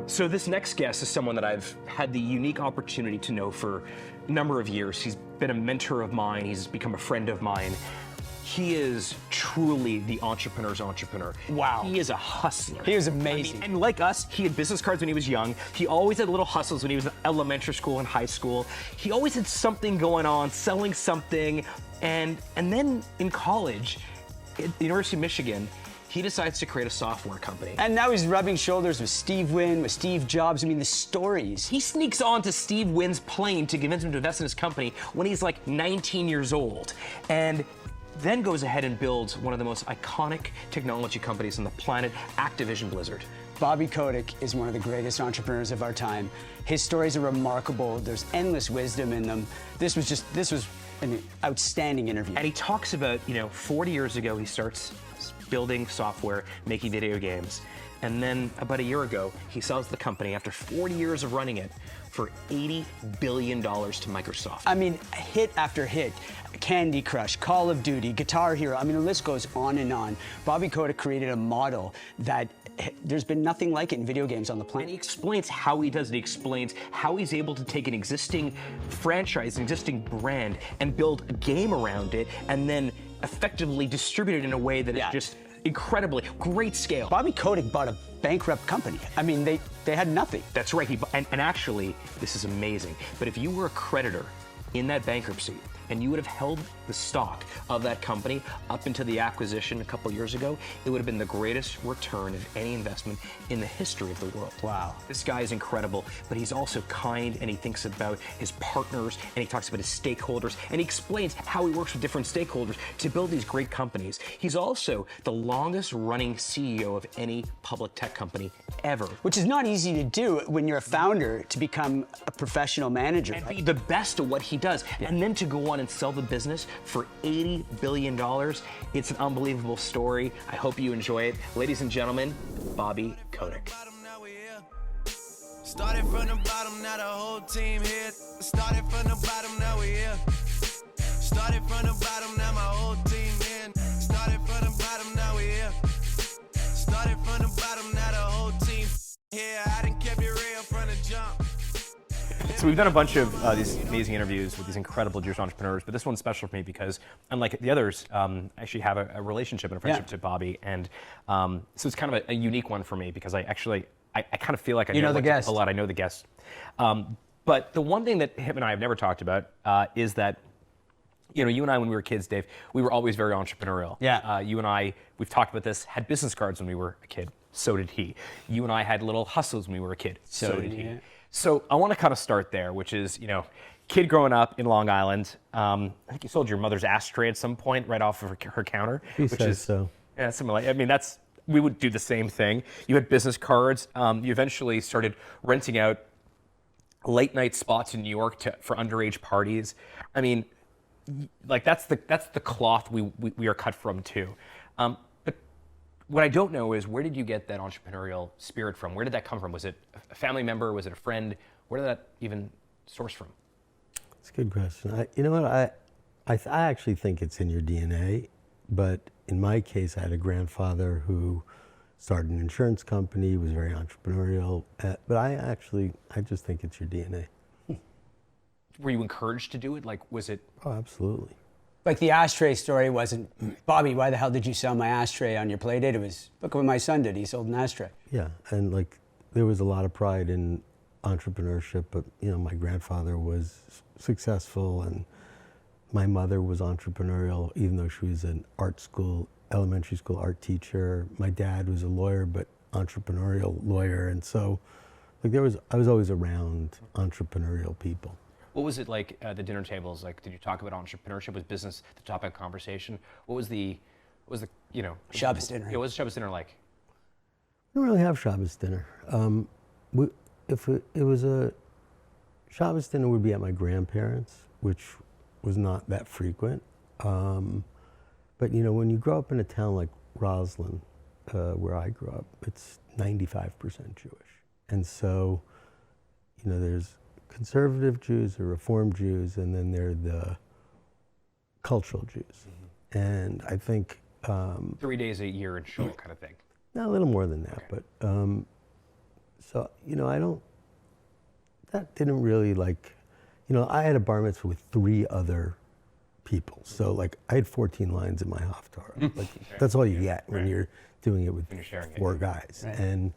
So this next guest is someone that I've had the unique opportunity to know for a number of years. He's been a mentor of mine. He's become a friend of mine. He is truly the entrepreneur's entrepreneur. Wow. He is a hustler. He is amazing. I mean, and like us, he had business cards when he was young. He always had little hustles when he was in elementary school and high school. He always had something going on, selling something. And then in college, at the University of Michigan, he decides to create a software company. And now he's rubbing shoulders with Steve Wynn, with Steve Jobs. I mean, the stories. He sneaks onto Steve Wynn's plane to convince him to invest in his company when he's like 19 years old. And then goes ahead and builds one of the most iconic technology companies on the planet, Activision Blizzard. Bobby Kotick is one of the greatest entrepreneurs of our time. His stories are remarkable. There's endless wisdom in them. This was an outstanding interview. And he talks about, 40 years ago, he starts building software, making video games. And then about a year ago, he sells the company after 40 years of running it for $80 billion to Microsoft. I mean, hit after hit. Candy Crush, Call of Duty, Guitar Hero. I mean, the list goes on and on. Bobby Kotick created a model that there's been nothing like it in video games on the planet. And he explains how he does it. He explains how he's able to take an existing franchise, an existing brand, and build a game around it, and then effectively distribute it in a way that is just incredibly great scale. Bobby Kotick bought a bankrupt company. I mean, they had nothing. That's right. And actually, this is amazing, but if you were a creditor in that bankruptcy, and you would have held the stock of that company up until the acquisition a couple years ago, it would have been the greatest return of any investment in the history of the world. Wow. This guy is incredible, but he's also kind, and he thinks about his partners, and he talks about his stakeholders, and he explains how he works with different stakeholders to build these great companies. He's also the longest running CEO of any public tech company ever. Which is not easy to do when you're a founder, to become a professional manager. And be the best at what he does, and then to go on and sell the business for $80 billion. It's an unbelievable story. I hope you enjoy it. Ladies and gentlemen, Bobby Kotick. Started from the bottom, now the whole team here. Started from the bottom, now we here. Started from the bottom, now my whole team in. Started from the bottom, now we here. Started from the bottom, now the whole team here. I done kept it real from the jump. So we've done a bunch of these amazing interviews with these incredible Jewish entrepreneurs, but this one's special for me because, unlike the others, I actually have a relationship and a friendship to Bobby, and so it's kind of a unique one for me because I kind of feel like I know the guest a lot. I know the guest, but the one thing that him and I have never talked about is that, you and I, when we were kids, Dave, we were always very entrepreneurial. Yeah. You and I, we've talked about this, had business cards when we were a kid. So did he. You and I had little hustles when we were a kid. So did he. Yeah. So I want to kind of start there, which is, kid growing up in Long Island. I think you sold your mother's ashtray at some point right off of her counter. He says so. Yeah, something like. I mean, we would do the same thing. You had business cards. You eventually started renting out late night spots in New York for underage parties. I mean, like that's the cloth we are cut from too. But what I don't know is, where did you get that entrepreneurial spirit from? Where did that come from? Was it a family member? Was it a friend? Where did that even source from? It's a good question. You know what? I actually think it's in your DNA, but in my case, I had a grandfather who started an insurance company, was very entrepreneurial, but I just think it's your DNA. Were you encouraged to do it? Like, was it? Oh, absolutely. Like the ashtray story wasn't, Bobby, why the hell did you sell my ashtray on your playdate? It was, look what my son did, he sold an ashtray. Yeah, and like there was a lot of pride in entrepreneurship, but my grandfather was successful and my mother was entrepreneurial, even though she was an elementary school art teacher. My dad was a lawyer, but entrepreneurial lawyer, and so like I was always around entrepreneurial people. What was it like at the dinner tables? Like, did you talk about entrepreneurship? Was business the topic of conversation? What was the Shabbos dinner. Yeah, what was Shabbos dinner like? We don't really have Shabbos dinner. If it was a Shabbos dinner, would be at my grandparents', which was not that frequent. But when you grow up in a town like Roslyn, where I grew up, it's 95% Jewish, and so there's conservative Jews or Reform Jews, and then there are the cultural Jews. Mm-hmm. And I think 3 days a year in shul kind of thing. A little more than that, okay. But So, that didn't really I had a bar mitzvah with 3 other people. So like I had 14 lines in my Haftarah. Like that's all you get when you're doing it with 4 guys. Right. And,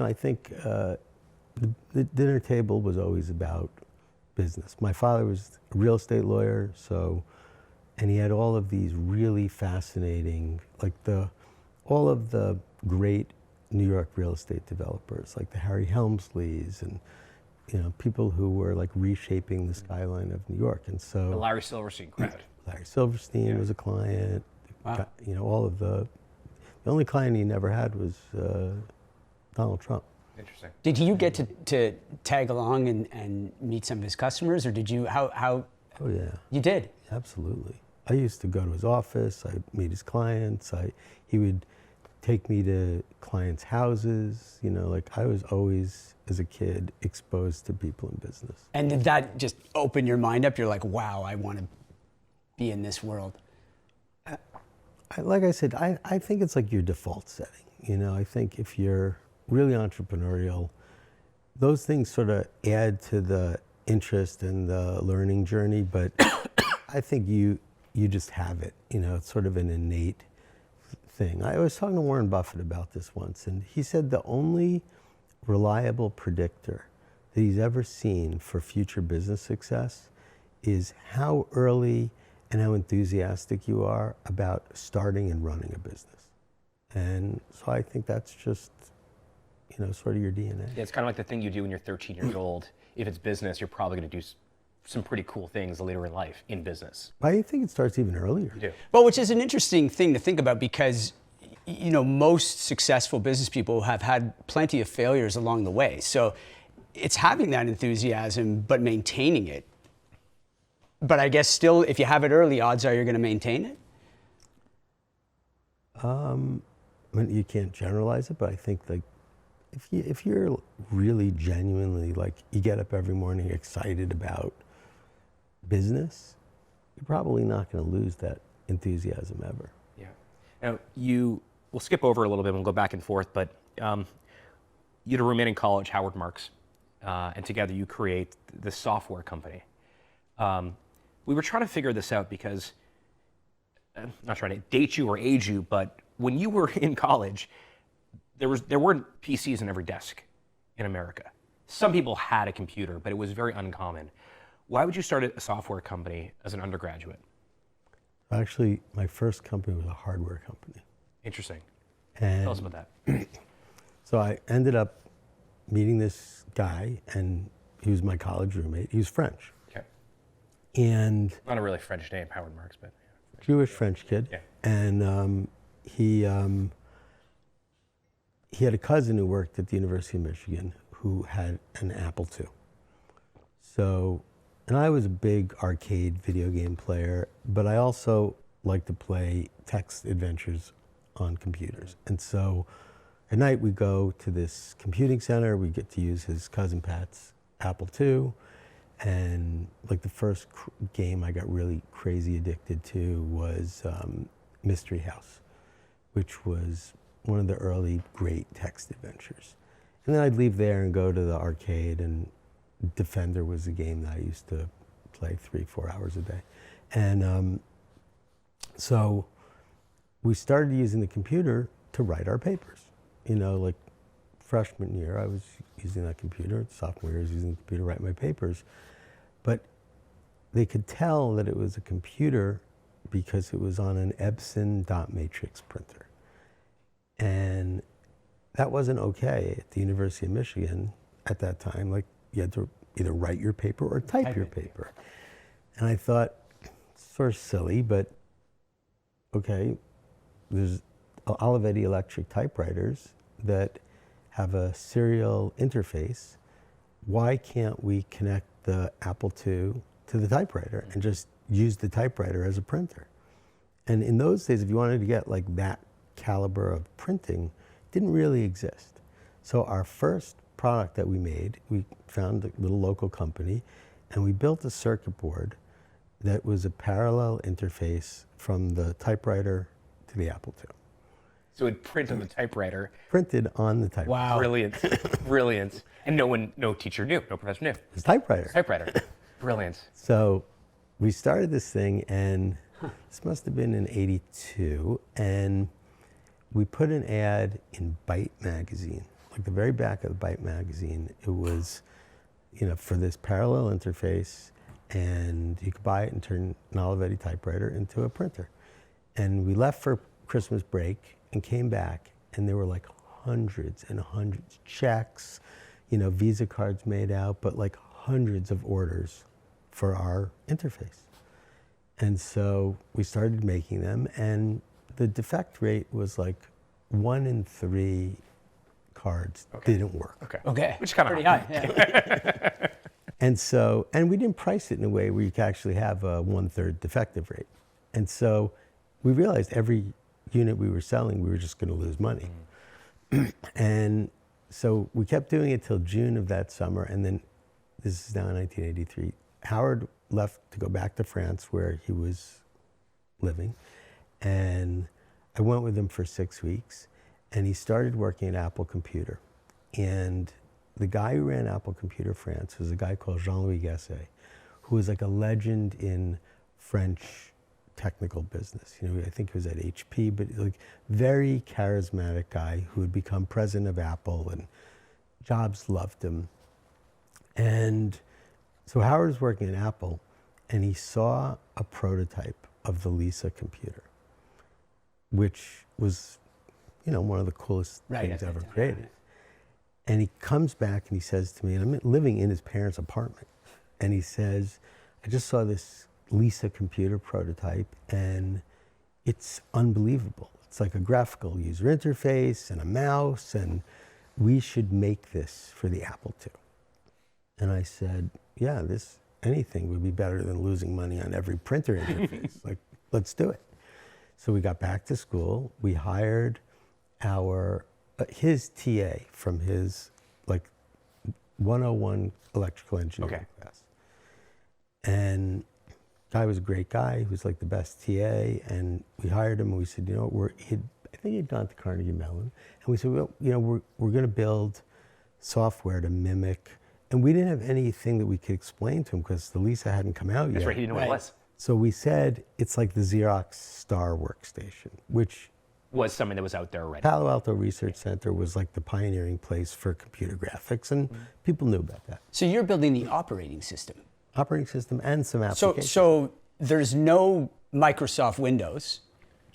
I think the dinner table was always about business. My father was a real estate lawyer, and he had all of these really fascinating, all of the great New York real estate developers, like the Harry Helmsleys and people who were like reshaping the skyline of New York. And so the Larry Silverstein crowd. Larry Silverstein was a client. Wow. All of the only client he never had was Donald Trump. Interesting. Did you get to tag along and meet some of his customers, or did you, how? Oh yeah. You did? Absolutely. I used to go to his office, I'd meet his clients, he would take me to clients' houses, I was always, as a kid, exposed to people in business. And did that just open your mind up? You're like, wow, I want to be in this world. Like I said, I think it's like your default setting. I think if you're really entrepreneurial, those things sort of add to the interest and the learning journey, but I think you just have it. It's sort of an innate thing. I was talking to Warren Buffett about this once, and he said the only reliable predictor that he's ever seen for future business success is how early and how enthusiastic you are about starting and running a business. And so I think that's just, sort of your DNA. Yeah, it's kind of like the thing you do when you're 13 years old. If it's business, you're probably going to do some pretty cool things later in life in business. I think it starts even earlier. You do. Well, which is an interesting thing to think about because, most successful business people have had plenty of failures along the way. So it's having that enthusiasm, but maintaining it. But I guess still, if you have it early, odds are you're going to maintain it? You can't generalize it, but I think if you're really genuinely you get up every morning excited about business, you're probably not going to lose that enthusiasm ever. Yeah. Now we'll skip over a little bit and we'll go back and forth, but you had a roommate in college, Howard Marks, and together you create this software company. We were trying to figure this out because, I'm not trying to date you or age you, but when you were in college, there weren't PCs in every desk in America. Some people had a computer, but it was very uncommon. Why would you start a software company as an undergraduate? Actually, my first company was a hardware company. Interesting. And tell us about that. So I ended up meeting this guy, and he was my college roommate. He was French. Okay. And not a really French name, Howard Marks, but yeah, Jewish French kid. Yeah. And he had a cousin who worked at the University of Michigan who had an Apple II. And I was a big arcade video game player, but I also liked to play text adventures on computers. And so at night we go to this computing center, we get to use his cousin Pat's Apple II, and the first game I got really crazy addicted to was Mystery House, which was one of the early great text adventures. And then I'd leave there and go to the arcade, and Defender was a game that I used to play 3-4 hours a day. And so we started using the computer to write our papers. Freshman year, I was using that computer. Sophomore year, I was using the computer to write my papers. But they could tell that it was a computer because it was on an Epson dot matrix printer. And that wasn't okay at the University of Michigan at that time. You had to either write your paper or type your paper. And I thought, sort of silly, but okay, there's Olivetti electric typewriters that have a serial interface. Why can't we connect the Apple II to the typewriter and just use the typewriter as a printer? And in those days, if you wanted to get that caliber of printing, didn't really exist. So our first product that we made, we found a little local company, and we built a circuit board that was a parallel interface from the typewriter to the Apple II. So it'd print on the typewriter. Printed on the typewriter. Wow. Brilliant, brilliant. And no teacher knew, no professor knew. It's typewriter. Typewriter, brilliant. So we started this thing, and this must have been in '82, and we put an ad in Byte magazine, like the very back of the Byte magazine. It was, for this parallel interface, and you could buy it and turn an Olivetti typewriter into a printer. And we left for Christmas break and came back, and there were like hundreds and hundreds, checks, Visa cards made out, but like hundreds of orders for our interface. And so we started making them, and the defect rate was like 1 in 3 cards didn't work. Okay. Which kind of pretty high. Yeah. And we didn't price it in a way where you could actually have a 1/3 defective rate. And so we realized every unit we were selling, we were just going to lose money. And so we kept doing it till June of that summer. And then this is now 1983. Howard left to go back to France where he was living. And I went with him for 6 weeks, and he started working at Apple Computer. And the guy who ran Apple Computer France was a guy called Jean-Louis Gasset, who was like a legend in French technical business. I think he was at HP, but like very charismatic guy who had become president of Apple, and Jobs loved him. And so Howard was working at Apple, and he saw a prototype of the Lisa computer, which was, one of the coolest things ever created. And he comes back and he says to me, and I'm living in his parents' apartment, and he says, I just saw this Lisa computer prototype, and it's unbelievable. It's like a graphical user interface and a mouse, and we should make this for the Apple II. And I said, yeah, anything would be better than losing money on every printer interface. Like, let's do it. So we got back to school. We hired his TA from his 101 electrical engineering class. And guy was a great guy. He was like the best TA, and we hired him, and we said, I think he'd gone to Carnegie Mellon, and we said, well, we're going to build software to mimic, and we didn't have anything that we could explain to him because the Lisa hadn't come out yet. That's right, he didn't know what it was. So we said it's like the Xerox Star Workstation, which Was something that was out there already. Palo Alto Research Center was like the pioneering place for computer graphics, and people knew about that. So you're building the operating system. Operating system and some applications. So there's no Microsoft Windows,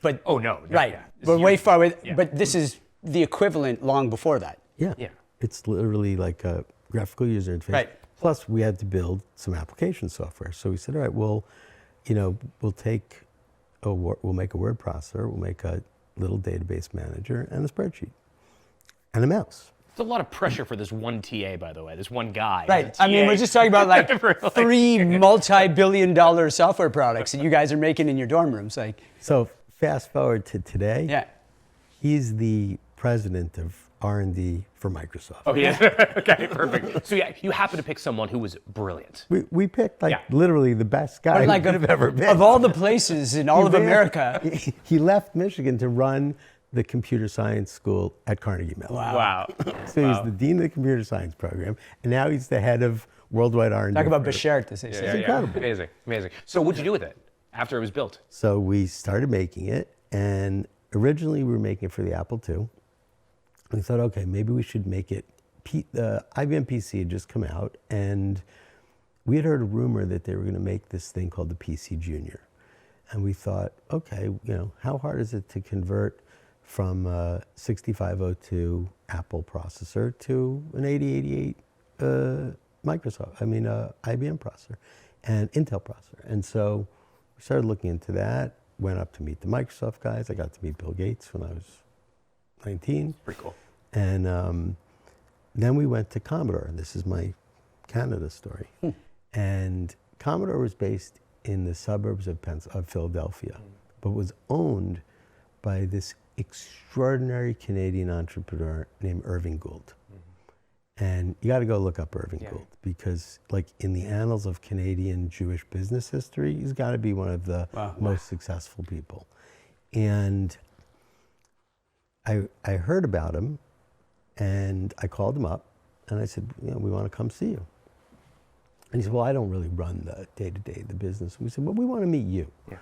but Oh, no. right, Yeah. we're way far away. Yeah. But this is the equivalent long before that. Yeah. Yeah. It's literally like a graphical user interface. Right. Plus, we had to build some application software. So we said, all right, we'll make a word processor, we'll make a little database manager and a spreadsheet and a mouse. It's a lot of pressure for this one TA, by the way, this one guy. Right. The I mean, TA. we're just talking about like 3 multi-billion-dollar software products that you guys are making in your dorm rooms. Like, So fast forward to today. yeah. He's the president of R&D for Microsoft. Oh, yeah. Okay, perfect. So yeah, you happen to pick someone who was brilliant. We picked Yeah. literally the best guy we Like, could have ever been. Of all the places in all of He ran- America. He left Michigan to run the computer science school at Carnegie Mellon. Wow. So he's the dean of the computer science program, and now he's the head of worldwide R&D. Talk about for- Bashert, as they say. Yeah, incredible. Amazing, amazing. So what'd you do with it after it was built? So we started making it, and originally we were making it for the Apple II. We thought, okay, maybe we should make it. The IBM PC had just come out, and we had heard a rumor that they were going to make this thing called the PC Junior. And we thought, okay, how hard is it to convert from a 6502 Apple processor to an 8088 IBM processor and Intel processor. And so we started looking into that, went up to meet the Microsoft guys. I got to meet Bill Gates when I was 19. Pretty cool. And then we went to Commodore. This is my Canada story. And Commodore was based in the suburbs of Philadelphia, but was owned by this extraordinary Canadian entrepreneur named Irving Gould. And you got to go look up Irving Gould, because like in the annals of Canadian Jewish business history, he's got to be one of the most successful people. And I heard about him, and I called him up, and I said, we want to come see you. And he said, well, I don't really run the day-to-day, the business. We said, well, we want to meet you. Yeah.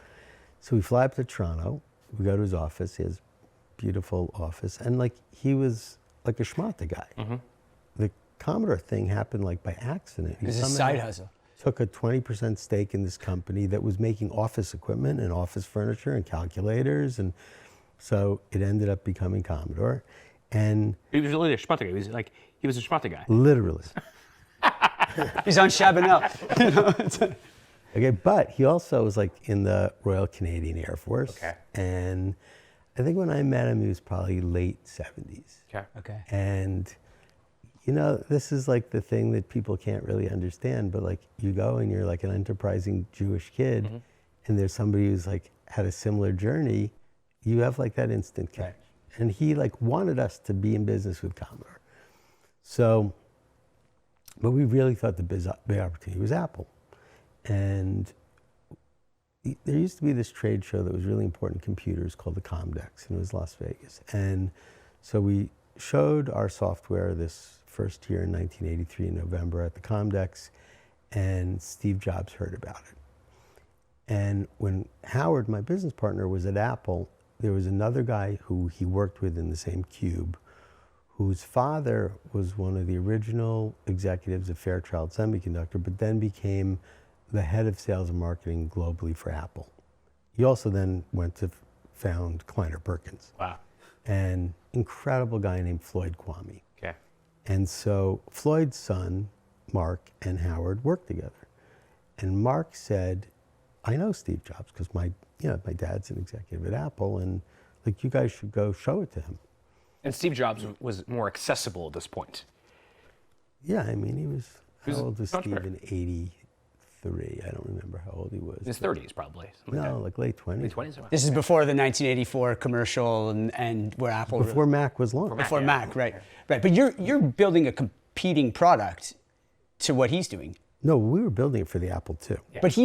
So we fly up to Toronto. We go to his office. He has a beautiful office. And like, he was like a schmata guy. Mm-hmm. The Commodore thing happened like by accident. It was a side hustle. Took a 20% stake in this company that was making office equipment and office furniture and calculators. And so it ended up becoming Commodore. And He was really a schmata guy. He was a schmata guy. literally. He's on Chabanel. Okay, but he also was like in the Royal Canadian Air Force. Okay. And I think when I met him, he was probably late 70s. Okay. Okay. And, this is like the thing that people can't really understand, but like you go and you're like an enterprising Jewish kid, Mm-hmm. and there's somebody who's like had a similar journey, you have like that instant catch. Right. And he like wanted us to be in business with Commodore. So, but we really thought the big opportunity was Apple. And there used to be this trade show that was really important in computers called the Comdex, and it was Las Vegas. And so we showed our software this first year in 1983 in November at the Comdex, and Steve Jobs heard about it. And when Howard, my business partner, was at Apple, there was another guy who he worked with in the same cube, whose father was one of the original executives of Fairchild Semiconductor, but then became the head of sales and marketing globally for Apple. He also then went to found Kleiner Perkins. Wow. An incredible guy named Floyd Kwame. Okay. And so Floyd's son, Mark, and Howard worked together. And Mark said, I know Steve Jobs because my dad's an executive at Apple, and like you guys should go show it to him. And Steve Jobs was more accessible at this point. Yeah, I mean, how old was much Steve better. in 83? I don't remember how old he was. In his 30s, probably. Something No, like like late 20s. that. 20s. Wow. This is before the 1984 commercial and where Apple Before Mac was launched. before yeah. Mac, right? Right. But you're building a competing product to what he's doing. No, we were building it for the Apple II. Yeah. But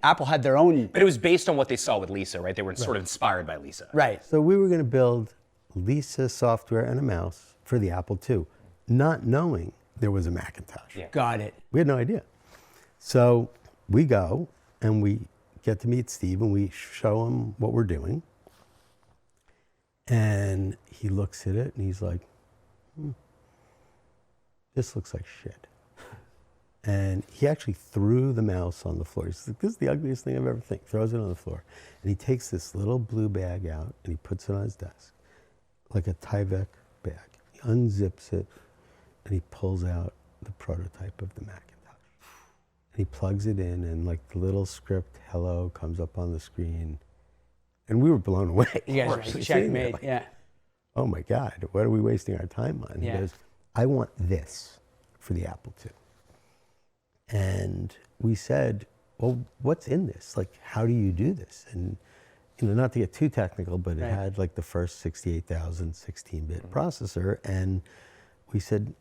Apple had their own. But it was based on what they saw with Lisa, right? They were sort of inspired by Lisa. Right. So we were going to build Lisa software and a mouse for the Apple II, not knowing there was a Macintosh. Yeah. Got it. We had no idea. So we go and we get to meet Steve and we show him what we're doing. And he looks at it and he's like, this looks like shit. And he actually threw the mouse on the floor. He's like, this is the ugliest thing I've ever seen. Throws it on the floor. And he takes this little blue bag out and he puts it on his desk, like a Tyvek bag. He unzips it and he pulls out the prototype of the Macintosh. And he plugs it in and like the little script, hello, comes up on the screen. And we were blown away. You guys We're are sitting there checkmate. like, Yeah. oh my God, what are we wasting our time on? Yeah. He goes, I want this for the Apple II. And we said, well, what's in this? Like, how do you do this? And, not to get too technical, but it Right. had like the first 68,000 16-bit processor. And we said,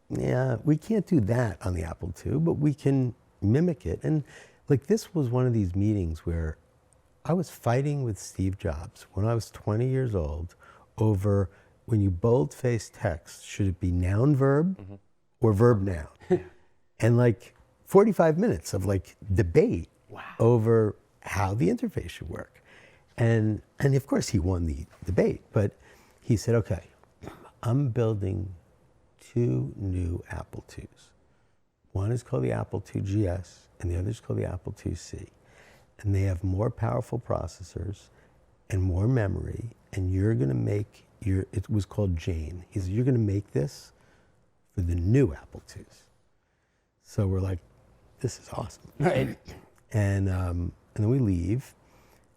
yeah, we can't do that on the Apple II, but we can mimic it. And like, this was one of these meetings where I was fighting with Steve Jobs when I was 20 years old over when you boldface text, should it be noun verb or verb noun? And like 45 minutes of like debate over how the interface should work. And of course he won the debate, but he said, okay, I'm building 2 new Apple IIs. One is called the Apple II GS and the other is called the Apple IIc. And they have more powerful processors and more memory, and you're gonna make it was called Jane. He said, you're gonna make this for the new Apple IIs. So we're like, this is awesome. Right. And then we leave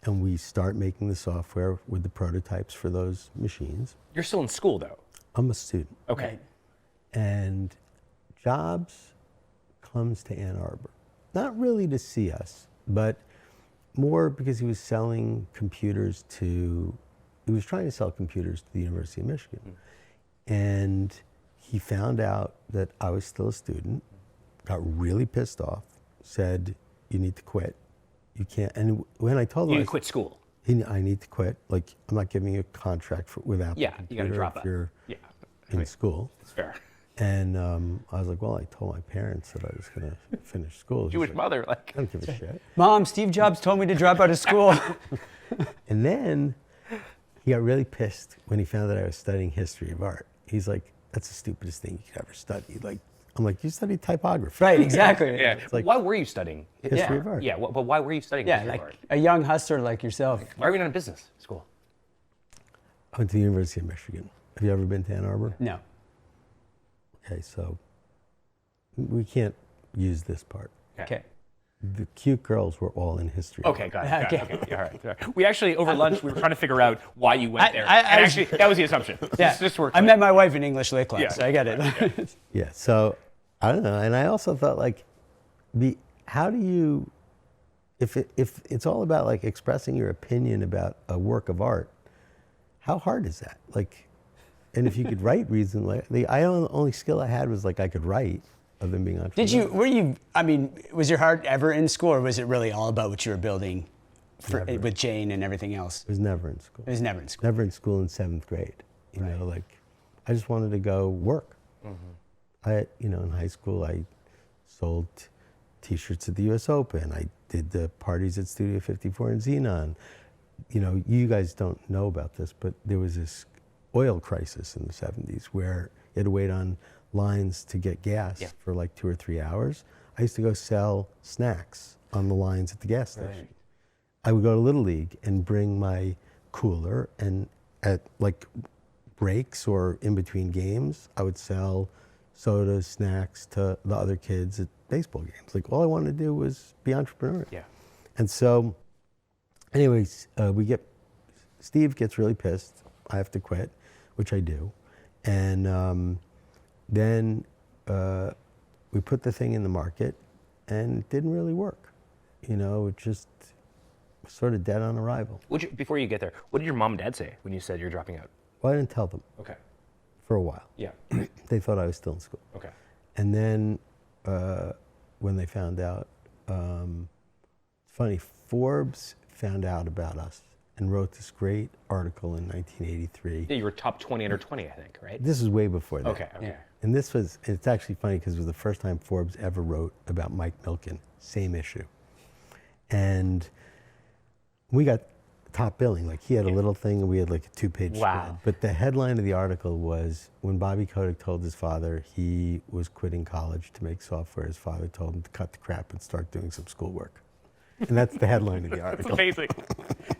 and we start making the software with the prototypes for those machines. You're still in school, though. I'm a student. Okay. Right. And Jobs comes to Ann Arbor, not really to see us, but more because he was selling computers he was trying to sell computers to the University of Michigan. And he found out that I was still a student, got really pissed off, said, you need to quit. You can't. And when I told him, You quit school. I need to quit. Like, I'm not giving you a contract without the Yeah, you got to computer drop if that. you're Yeah, in school. it's fair. And I was like, well, I told my parents that I was going to finish school. She's Jewish like, mother, like. I don't give a shit. Mom, Steve Jobs told me to drop out of school. And then he got really pissed when he found that I was studying history of art. He's like, that's the stupidest thing you could ever study. Like, I'm like, you studied typography. Right, exactly. Yeah. like- Why were you studying History of art. Yeah, but why were you studying Yeah, history like of art? a young hustler like yourself. Why are you not in business school? I went to the University of Michigan. Have you ever been to Ann Arbor? No. Okay, so we can't use this part. Okay. The cute girls were all in history. Okay, got it. Got it. Okay. Okay, yeah, all right. All right. We actually, over lunch, we were trying to figure out why you went there. I And was- actually, that was the assumption. Yeah. This worked. I met my wife in English lit class. Yeah. So I get it. Yeah, so I don't know. And I also thought, like, how do you, if it's all about, like, expressing your opinion about a work of art, how hard is that? Like, and if you could write reasonably, the only skill I had was, like, I could write, other than being entrepreneur. Was your heart ever in school, or was it really all about what you were building Never. with Jane and everything else? I was never in school. It was never in school. Never in school in 7th grade. You know, like, I just wanted to go work. In high school, I sold T-shirts at the U.S. Open. I did the parties at Studio 54 and Xenon. You know, you guys don't know about this, but there was this oil crisis in the 70s where you had to wait on lines to get gas for like 2 or 3 hours. I used to go sell snacks on the lines at the gas station. Right. I would go to Little League and bring my cooler, and at like breaks or in between games, I would sell sodas, snacks to the other kids at baseball games. Like, all I wanted to do was be entrepreneurial. Yeah. And so, anyways, Steve gets really pissed. I have to quit, which I do. And then we put the thing in the market, and it didn't really work. You know, it just was sort of dead on arrival. Before you get there, what did your mom and dad say when you said you're dropping out? Well, I didn't tell them Okay. for a while. Yeah. They thought I was still in school. Okay. And then when they found out, it's funny, Forbes found out about us and wrote this great article in 1983. Yeah, you were top 20 under 20, I think, right? This is way before that. Okay. Okay. And it's actually funny because it was the first time Forbes ever wrote about Mike Milken, same issue. And we got top billing. Like, he had a little thing and we had like a 2-page Wow. spread. But the headline of the article was, when Bobby Kotick told his father he was quitting college to make software, his father told him to cut the crap and start doing some schoolwork. And that's the headline of the It's article. amazing.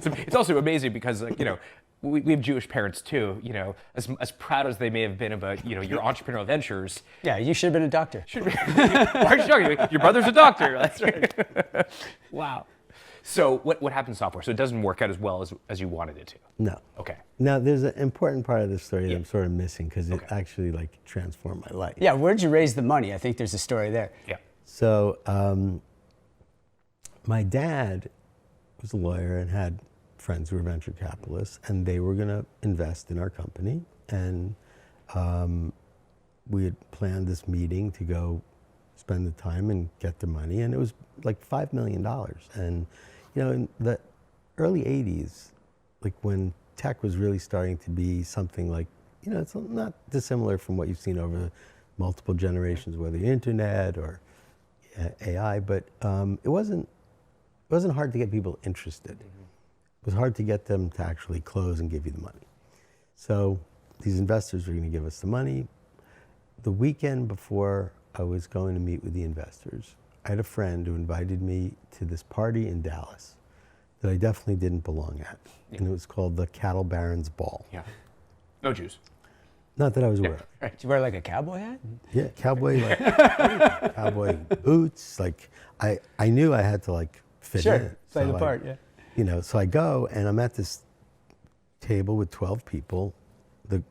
It's also amazing because, like, you know, we have Jewish parents too. You know, as proud as they may have been about, you know, your entrepreneurial ventures. Yeah, you should have been a doctor. Why are you talking? Your brother's a doctor. That's right. Wow. So what happened to software? So it doesn't work out as well as you wanted it to. No. Okay. Now, there's an important part of the story that I'm sort of missing because it actually, like, transformed my life. Yeah, where'd you raise the money? I think there's a story there. Yeah. So my dad was a lawyer and had friends who were venture capitalists, and they were going to invest in our company. And we had planned this meeting to go spend the time and get the money, and it was like $5 million. And, you know, in the early 80s, like when tech was really starting to be something like, you know, it's not dissimilar from what you've seen over multiple generations, whether internet or AI, but it wasn't hard to get people interested. It was hard to get them to actually close and give you the money. So these investors were going to give us the money. The weekend before I was going to meet with the investors, I had a friend who invited me to this party in Dallas that I definitely didn't belong at. And it was called the Cattle Barons Ball. Yeah. No Jews. Not that I was aware of. Did you wear like a cowboy hat? Yeah, cowboy, like, cowboy boots. Like, I knew I had to, like, fit in. Play the So part, yeah. You know, so I go and I'm at this table with 12 people, the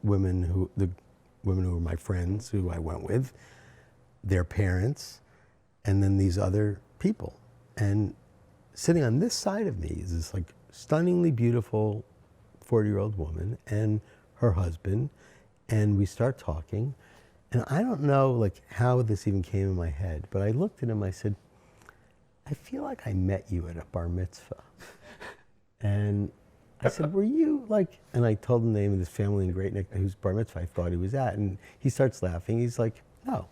women who were my friends who I went with, their parents, and then these other people. And sitting on this side of me is this, like, stunningly beautiful 40-year-old woman and her husband, and we start talking. And I don't know, like, how this even came in my head, but I looked at him, I said, I feel like I met you at a bar mitzvah. And I said, were you like, and I told him the name of this family in Great Neck whose bar mitzvah I thought he was at. And he starts laughing. He's like, no.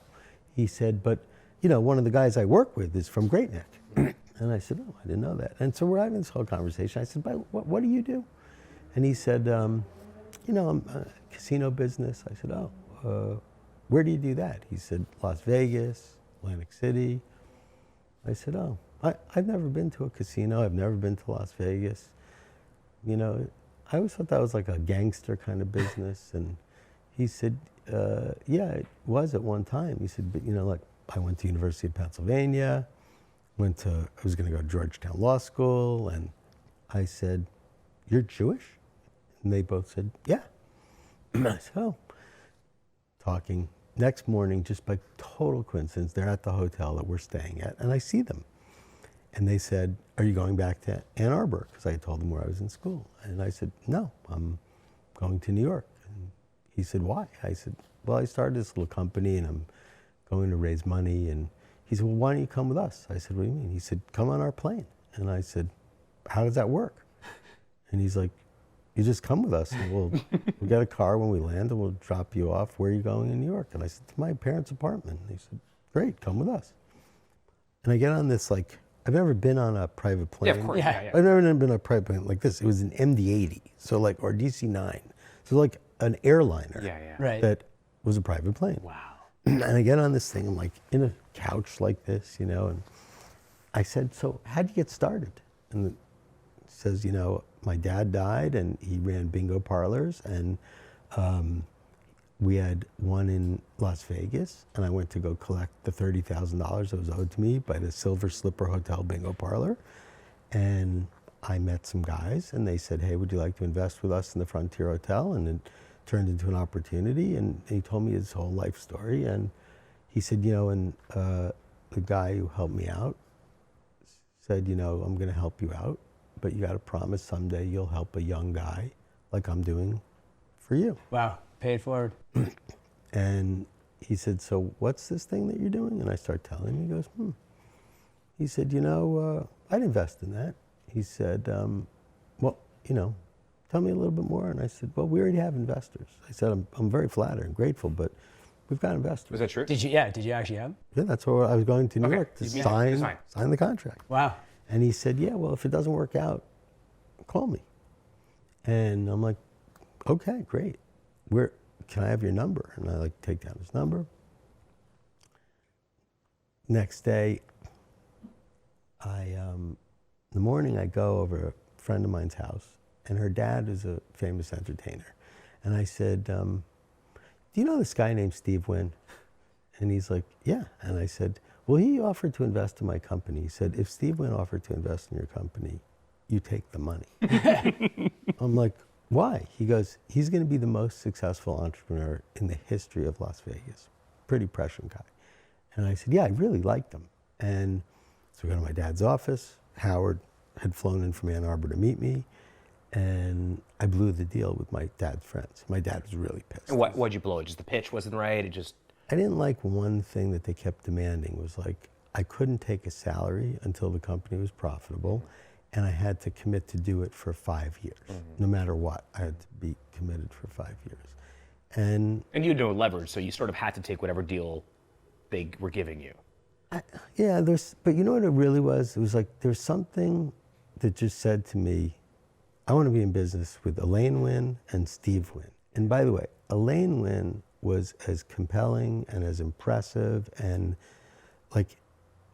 He said, but, you know, one of the guys I work with is from Great Neck. And I said, oh, I didn't know that. And so we're having this whole conversation. I said, but what do you do? And he said, you know, I'm casino business. I said, oh, where do you do that? He said, Las Vegas, Atlantic City. I said, oh, I've never been to a casino. I've never been to Las Vegas. You know, I always thought that was like a gangster kind of business. And he said, yeah, it was at one time. He said, but you know, like I went to University of Pennsylvania, I was going to go to Georgetown Law School. And I said, you're Jewish? And they both said, yeah. I said, oh. Talking. Next morning, just by total coincidence, they're at the hotel that we're staying at, and I see them. And they said, are you going back to Ann Arbor? Because I had told them where I was in school. And I said, no, I'm going to New York. And he said, why? I said, well, I started this little company, and I'm going to raise money. And he said, well, why don't you come with us? I said, what do you mean? He said, come on our plane. And I said, how does that work? And he's like, you just come with us, and we'll get a car when we land, and we'll drop you off. Where are you going in New York? And I said, to my parents' apartment. And he said, great, come with us. And I get on this, like, I've never been on a private plane. Yeah, of course. Yeah. I've never been on a private plane like this. It was an MD-80, so like, or DC-9. So like an airliner Right. that was a private plane. Wow. And I get on this thing, I'm like in a couch like this, you know, and I said, so how'd you get started? And it says, you know, my dad died and he ran bingo parlors, and we had one in Las Vegas, and I went to go collect the $30,000 that was owed to me by the Silver Slipper Hotel bingo parlor. And I met some guys, and they said, hey, would you like to invest with us in the Frontier Hotel? And it turned into an opportunity, and he told me his whole life story. And he said, you know, and the guy who helped me out said, you know, I'm gonna help you out, but you got to promise someday you'll help a young guy like I'm doing for you. Wow, pay it forward. And he said, so what's this thing that you're doing? And I start telling him. He goes, He said, you know, I'd invest in that. He said, well, you know, tell me a little bit more. And I said, well, we already have investors. I said, I'm very flattered and grateful, but we've got investors. Was that true? Did you actually have? Yeah, that's where I was going to New Okay. York to Yeah, sign the contract. Wow. And he said, yeah, well, if it doesn't work out, call me. And I'm like, okay, great. Can I have your number? And I like take down his number. Next day, in the morning I go over to a friend of mine's house, and her dad is a famous entertainer. And I said, do you know this guy named Steve Wynn? And he's like, yeah. And I said, well, he offered to invest in my company. He said, if Steve Wynn offered to invest in your company, you take the money. I'm like, why? He goes, he's going to be the most successful entrepreneur in the history of Las Vegas. Pretty prescient guy. And I said, yeah, I really liked him. And so we go to my dad's office. Howard had flown in from Ann Arbor to meet me. And I blew the deal with my dad's friends. My dad was really pissed. And what'd you blow? Just the pitch wasn't right? It just... I didn't like one thing that they kept demanding was like, I couldn't take a salary until the company was profitable, and I had to commit to do it for 5 years. No matter what, I had to be committed for 5 years. And you had no leverage, so you sort of had to take whatever deal they were giving you. but you know what it really was? It was like, there's something that just said to me, I want to be in business with Elaine Wynn and Steve Wynn. And by the way, Elaine Wynn was as compelling and as impressive and like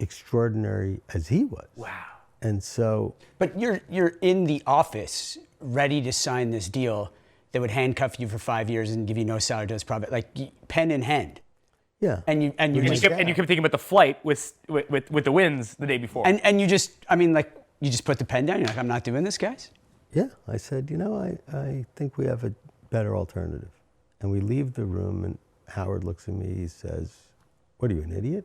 extraordinary as he was. Wow. And so, But you're in the office ready to sign this deal that would handcuff you for 5 years and give you no salary, just profit, like pen in hand. yeah. And you And you just, kept thinking about the flight with the wins the day before. and you just, I mean, like, you just put the pen down. You're like, I'm not doing this, guys. Yeah, I said, you know, I think we have a better alternative. And we leave the room, and Howard looks at me, he says, what are you, an idiot?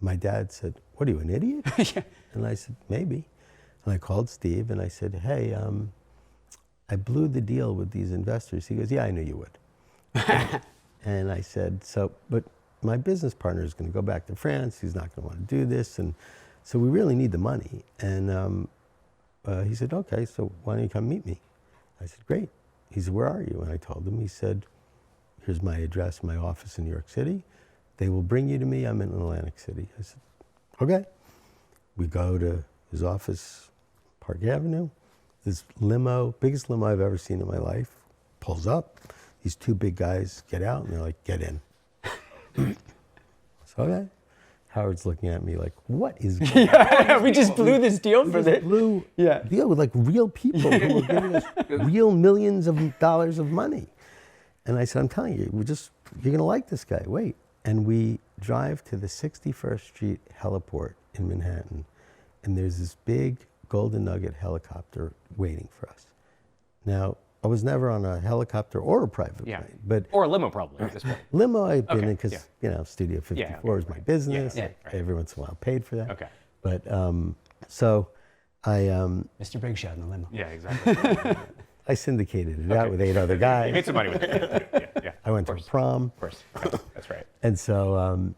My dad said, what are you, an idiot? Yeah. And I said, maybe. And I called Steve, and I said, hey, I blew the deal with these investors. He goes, yeah, I knew you would. And I said, but my business partner is going to go back to France. He's not going to want to do this. And so we really need the money. And he said, okay, so why don't you come meet me? I said, great. He said, where are you? And I told him. He said, here's my address, my office in New York City. They will bring you to me. I'm in Atlantic City. I said, okay. We go to his office, Park Avenue. This limo, biggest limo I've ever seen in my life, pulls up. These two big guys get out, and they're like, get in. So, okay. Howard's looking at me like, what is going on? We just blew this deal for this. Blew deal with like real people who were giving us real millions of dollars of money. And I said, I'm telling you, you're gonna like this guy, wait. And we drive to the 61st Street heliport in Manhattan, and there's this big Golden Nugget helicopter waiting for us. Now, I was never on a helicopter or a private plane, but or a limo probably at this point. limo I've been in because Studio 54 is my business. Right. Every once in a while, paid for that. Okay. But so I Mr. Big Shot in the limo. Yeah, exactly. I syndicated it out with 8 other guys. You made some money with it. Yeah. I went to prom. Of course. Right. That's right. And so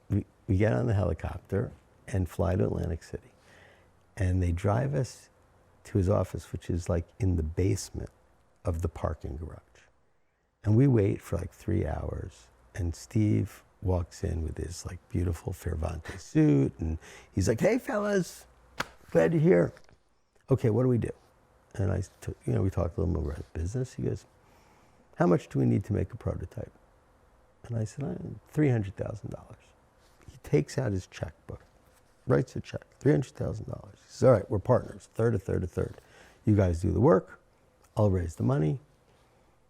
we get on the helicopter and fly to Atlantic City. And they drive us to his office, which is like in the basement of the parking garage. And we wait for like 3 hours. And Steve walks in with his like beautiful Fervante suit. And he's like, hey, fellas, glad you're here. Okay, what do we do? And we talked a little more about business. He goes, how much do we need to make a prototype? And I said, $300,000. He takes out his checkbook, writes a check, $300,000. He says, all right, we're partners, third, a third, a third. You guys do the work, I'll raise the money.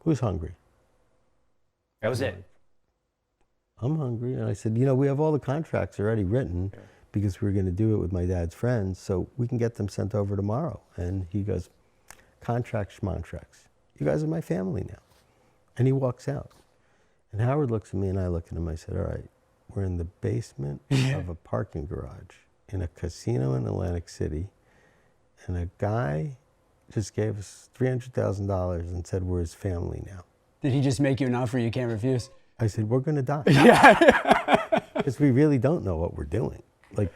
Who's hungry? That was it. I'm hungry. And I said, we have all the contracts already written because we were going to do it with my dad's friends, so we can get them sent over tomorrow. And he goes, contracts, schmontracts. You guys are my family now. And he walks out. And Howard looks at me and I look at him. I said, all right, we're in the basement of a parking garage in a casino in Atlantic City. And a guy just gave us $300,000 and said we're his family now. Did he just make you an offer you can't refuse? I said, we're going to die. Because we really don't know what we're doing. Like,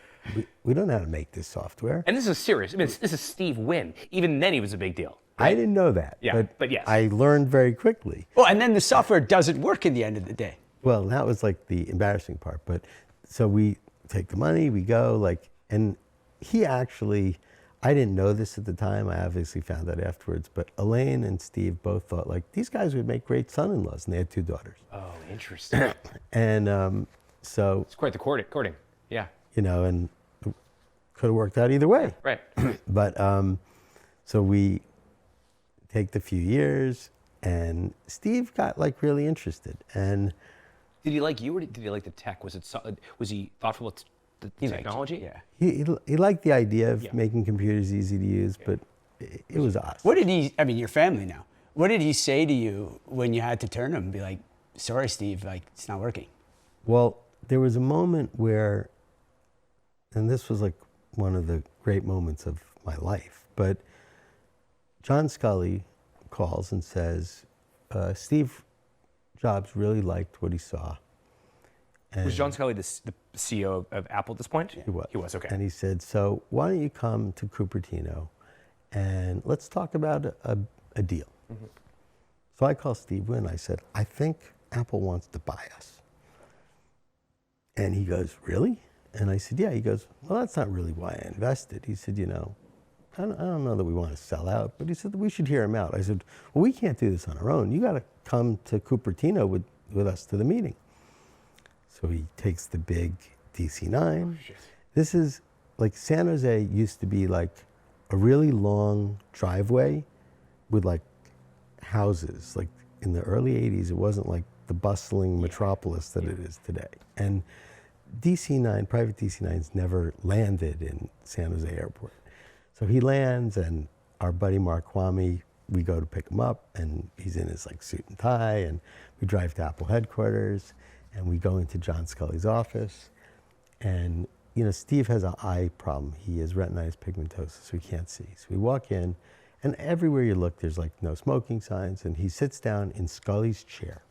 we don't know how to make this software. And this is serious. I mean, this is Steve Wynn. Even then, he was a big deal. I didn't know that. Yeah, but yes. I learned very quickly. Well, and then the software doesn't work in the end of the day. Well, that was like the embarrassing part. But so we take the money, we go, and he actually, I didn't know this at the time. I obviously found out afterwards. But Elaine and Steve both thought, these guys would make great son-in-laws. And they had 2 daughters. Oh, interesting. And so. It's quite the courting. Yeah. And could have worked out either way. Right. But so we take the few years, and Steve got really interested. And did he like you, or did he like the tech? Was he thoughtful with the technology? Yeah. He liked the idea of making computers easy to use, but it was us. What did he? I mean, your family now. What did he say to you when you had to turn him and be like, "Sorry, Steve, it's not working"? Well, there was a moment where, and this was one of the great moments of my life, but John Sculley calls and says, Steve Jobs really liked what he saw. And Was John Sculley the CEO of Apple at this point? He was. He was, okay. And he said, so why don't you come to Cupertino and let's talk about a deal. Mm-hmm. So I called Steve Wynn. I said, I think Apple wants to buy us. And he goes, really? And I said, yeah. He goes, well, that's not really why I invested. He said, I don't know that we want to sell out, but he said that we should hear him out. I said, well, we can't do this on our own. You got to come to Cupertino with us to the meeting. So he takes the big DC-9. This is San Jose used to be a really long driveway with houses. In the early 80s, it wasn't the bustling metropolis that it is today. And DC-9, private DC-9s never landed in San Jose Airport. So he lands, and our buddy Mark Kwame, we go to pick him up, and he's in his suit and tie, and we drive to Apple headquarters, and we go into John Sculley's office, and Steve has an eye problem. He has retinitis pigmentosa, so he can't see. So we walk in, and everywhere you look, there's no smoking signs, and he sits down in Sculley's chair.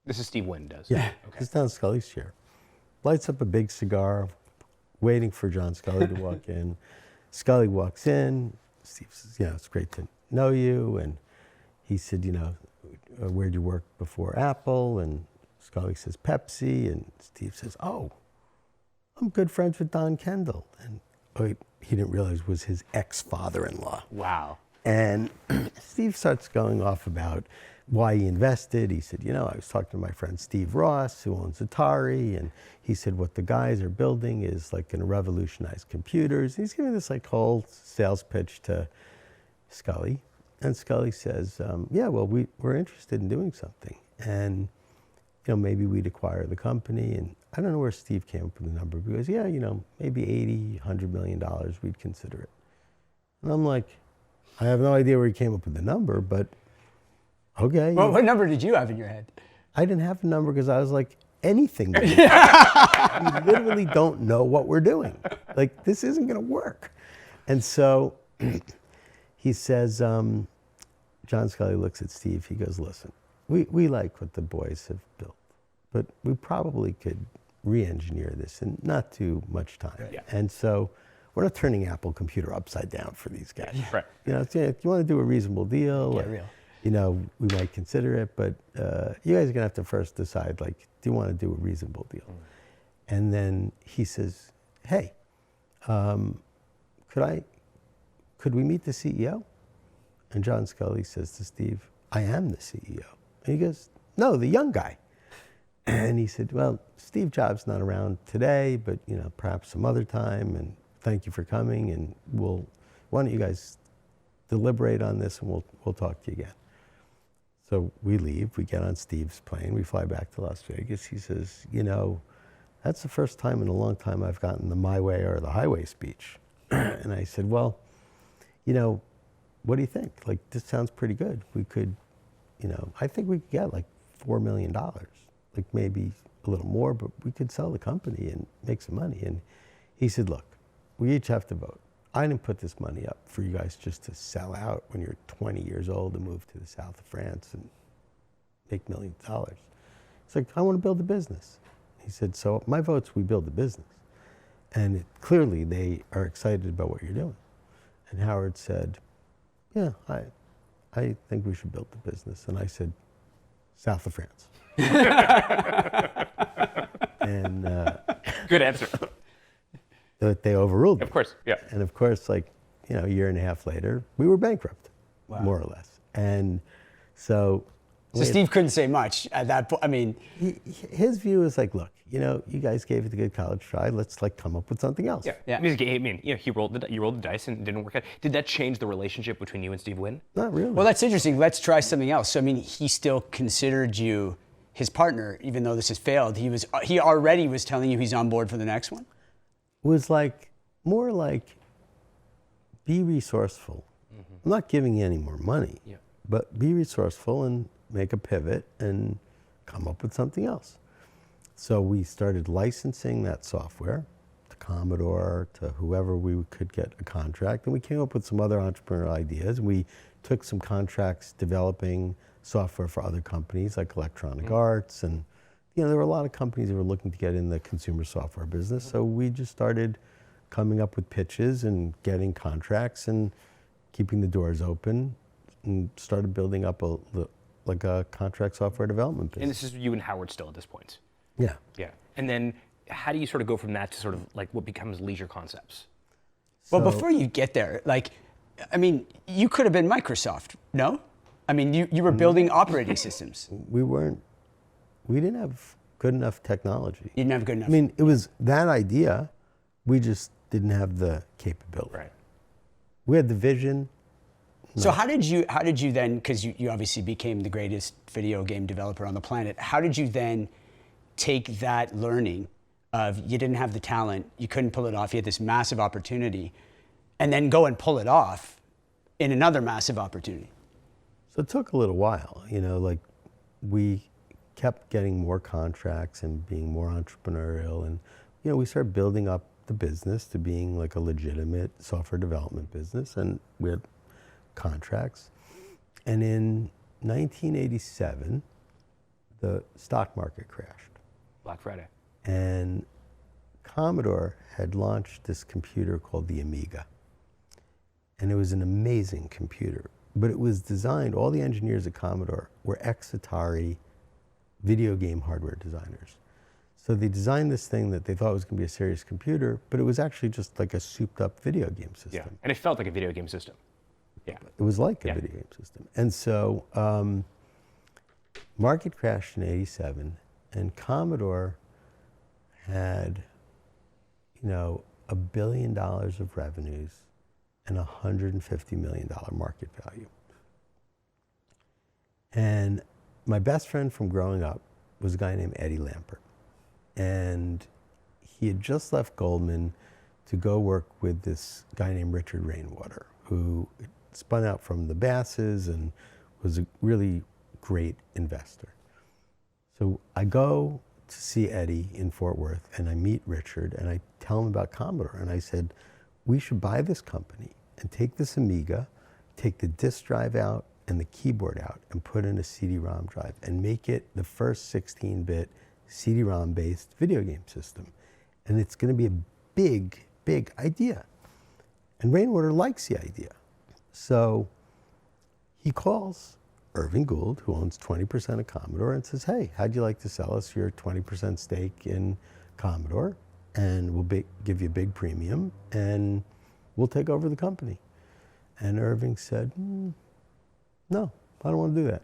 This is Steve Wynn does? Yeah, Okay. sits down in Sculley's chair, lights up a big cigar, waiting for John Sculley to walk in. Sculley walks in, Steve says, it's great to know you. And he said, where'd you work before Apple? And Sculley says, Pepsi. And Steve says, oh, I'm good friends with Don Kendall. And he didn't realize it was his ex-father-in-law. Wow. And Steve starts going off about why he invested. He said, I was talking to my friend Steve Ross, who owns Atari, and he said what the guys are building is like going to revolutionize computers. He's giving this like whole sales pitch to Sculley. And Sculley says, we're interested in doing something. And, maybe we'd acquire the company. And I don't know where Steve came up with the number. He goes, maybe $80, $100 million, we'd consider it. And I'm like, I have no idea where he came up with the number, but okay. Well, what number did you have in your head? I didn't have a number because I was like, anything. We literally don't know what we're doing. Like, this isn't going to work. And so he says, John Sculley looks at Steve. He goes, listen, we like what the boys have built, but we probably could re-engineer this in not too much time. Right. Yeah. And so we're not turning Apple Computer upside down for these guys. Right. If you want to do a reasonable deal, we might consider it, but you guys are gonna have to first decide, like, do you want to do a reasonable deal? And then he says, hey, could we meet the CEO? And John Sculley says to Steve, I am the CEO. And he goes, no, the young guy. And he said, well, Steve Jobs not around today, but perhaps some other time, and thank you for coming, and why don't you guys deliberate on this, and we'll talk to you again. So we leave, we get on Steve's plane, we fly back to Las Vegas. He says, that's the first time in a long time I've gotten the my way or the highway speech. And I said, well, what do you think? Like, this sounds pretty good. We could, I think we could get like $4 million, like maybe a little more, but we could sell the company and make some money. And he said, look, we each have to vote. I didn't put this money up for you guys just to sell out when you're 20 years old and move to the south of France and make millions of dollars. It's like, I want to build a business. He said, so my vote's we build a business. And clearly they are excited about what you're doing. And Howard said, yeah, I think we should build the business. And I said, south of France. And Good answer. that they overruled me. Of course, yeah. And of course, like, a year and a half later, we were bankrupt, more or less. And so Steve couldn't say much at that point. I mean, his view is like, look, you guys gave it a good college try. Let's like come up with something else. Yeah. I mean, you rolled the dice and it didn't work out. Did that change the relationship between you and Steve Wynn? Not really. well, that's interesting. Let's try something else. So, I mean, he still considered you his partner, even though this has failed. He already was telling you he's on board for the next one? Was like, more like, be resourceful. Mm-hmm. I'm not giving you any more money, but be resourceful and make a pivot and come up with something else. So we started licensing that software to Commodore, to whoever we could get a contract, and we came up with some other entrepreneurial ideas. We took some contracts developing software for other companies like Electronic Arts, and there were a lot of companies that were looking to get in the consumer software business. So we just started coming up with pitches and getting contracts and keeping the doors open, and started building up a contract software development business. And this is you and Howard still at this point? Yeah. Yeah. And then how do you sort of go from that to sort of like what becomes Leisure Concepts? Well, before you get there, like, I mean, you could have been Microsoft, no? I mean, you were building operating systems. We didn't have good enough technology. You didn't have good enough. I mean, it was that idea, we just didn't have the capability. Right. We had the vision. So how did you then, because you obviously became the greatest video game developer on the planet, how did you then take that learning of you didn't have the talent, you couldn't pull it off, you had this massive opportunity, and then go and pull it off in another massive opportunity? So it took a little while, like we kept getting more contracts and being more entrepreneurial, and we started building up the business to being like a legitimate software development business, and we had contracts. And in 1987, the stock market crashed. Black Friday. And Commodore had launched this computer called the Amiga. and it was an amazing computer. But it was designed, all the engineers at Commodore were ex-Atari video game hardware designers. So they designed this thing that they thought was going to be a serious computer, but it was actually just like a souped-up video game system. Yeah, and it felt like a video game system. Yeah. It was like a video game system. And so market crashed in '87, and Commodore had, $1 billion of revenues and $150 million market value. And my best friend from growing up was a guy named Eddie Lampert. And he had just left Goldman to go work with this guy named Richard Rainwater, who spun out from the Basses and was a really great investor. So I go to see Eddie in Fort Worth, and I meet Richard, and I tell him about Commodore. And I said, we should buy this company and take this Amiga, take the disk drive out and the keyboard out, and put in a CD-ROM drive and make it the first 16-bit CD-ROM based video game system. And it's going to be a big, big idea. And Rainwater likes the idea. So he calls Irving Gould, who owns 20% of Commodore, and says, hey, how'd you like to sell us your 20% stake in Commodore? And we'll give you a big premium, and we'll take over the company. And Irving said, no, I don't want to do that.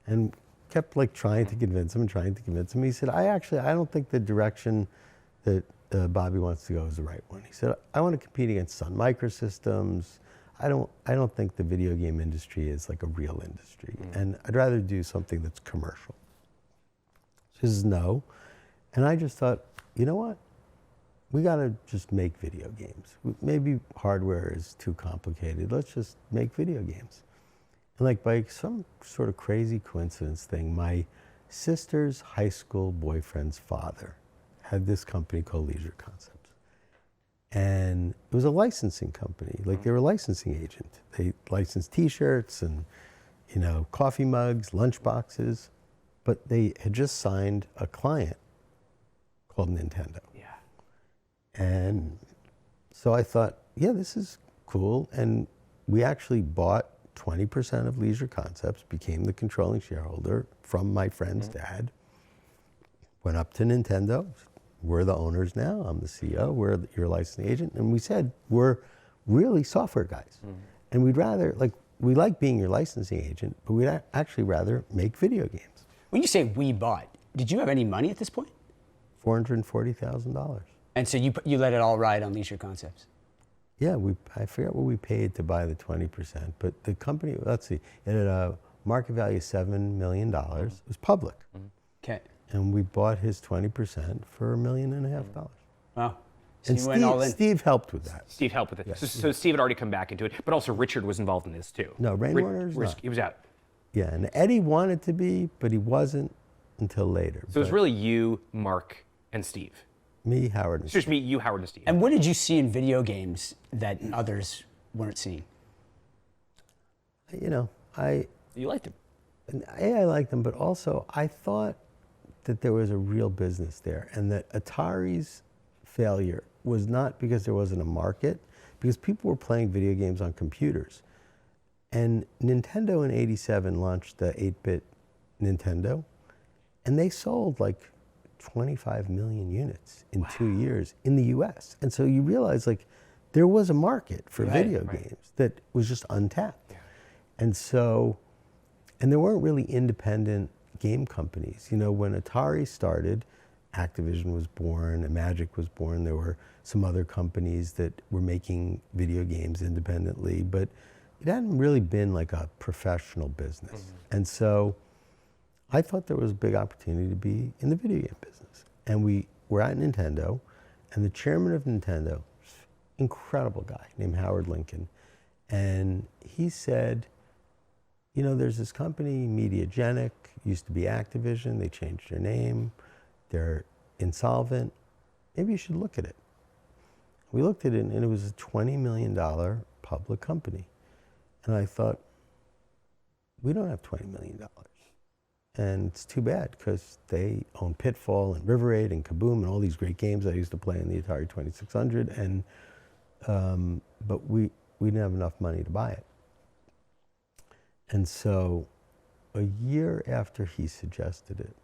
And kept trying to convince him. He said, I don't think the direction that Bobby wants to go is the right one. He said, I want to compete against Sun Microsystems. I don't think the video game industry is like a real industry. And I'd rather do something that's commercial. So he says, no. And I just thought, you know what? We got to just make video games. Maybe hardware is too complicated. Let's just make video games. And by some sort of crazy coincidence thing, my sister's high school boyfriend's father had this company called Leisure Concepts. And it was a licensing company. They were a licensing agent. They licensed T-shirts and, coffee mugs, lunch boxes. But they had just signed a client called Nintendo. Yeah. And so I thought, yeah, this is cool. And we actually bought 20% of Leisure Concepts, became the controlling shareholder from my friend's dad, went up to Nintendo. We're the owners now. I'm the CEO. We're your licensing agent. And we said, we're really software guys. And we'd rather, we like being your licensing agent, but we'd actually rather make video games. When you say we bought, did you have any money at this point? $440,000. And so you let it all ride on Leisure Concepts? Yeah, I forget what we paid to buy the 20%, but the company, let's see, it had a market value of $7 million. It was public. Okay. And we bought his 20% for $1.5 million. Wow. So And you went all in. Steve helped with that. Steve helped with it. Yes. So Steve had already come back into it, but also Richard was involved in this too. No, Rainwater's not. He was out. Yeah, and Eddie wanted to be, but he wasn't until later. So it was really you, Mark, and Steve. Me, Howard, and It's just me, you, Howard, and Steve. And what did you see in video games that others weren't seeing? You liked him. I liked them, but also I thought that there was a real business there, and that Atari's failure was not because there wasn't a market, because people were playing video games on computers. And Nintendo in '87 launched the 8-bit Nintendo, and they sold 25 million units in 2 years in the US. And so you realize there was a market for video games that was just untapped. Yeah. And there weren't really independent game companies. When Atari started, Activision was born, and Magic was born. There were some other companies that were making video games independently, but it hadn't really been a professional business. And so I thought there was a big opportunity to be in the video game business. And we were at Nintendo, and the chairman of Nintendo, incredible guy named Howard Lincoln, and he said, there's this company, Mediagenic, used to be Activision, they changed their name, they're insolvent, maybe you should look at it. We looked at it, and it was a $20 million public company. And I thought, we don't have $20 million. And it's too bad, because they own Pitfall and River Raid and Kaboom and all these great games I used to play on the Atari 2600. And but we we didn't have enough money to buy it. And so a year after he suggested it,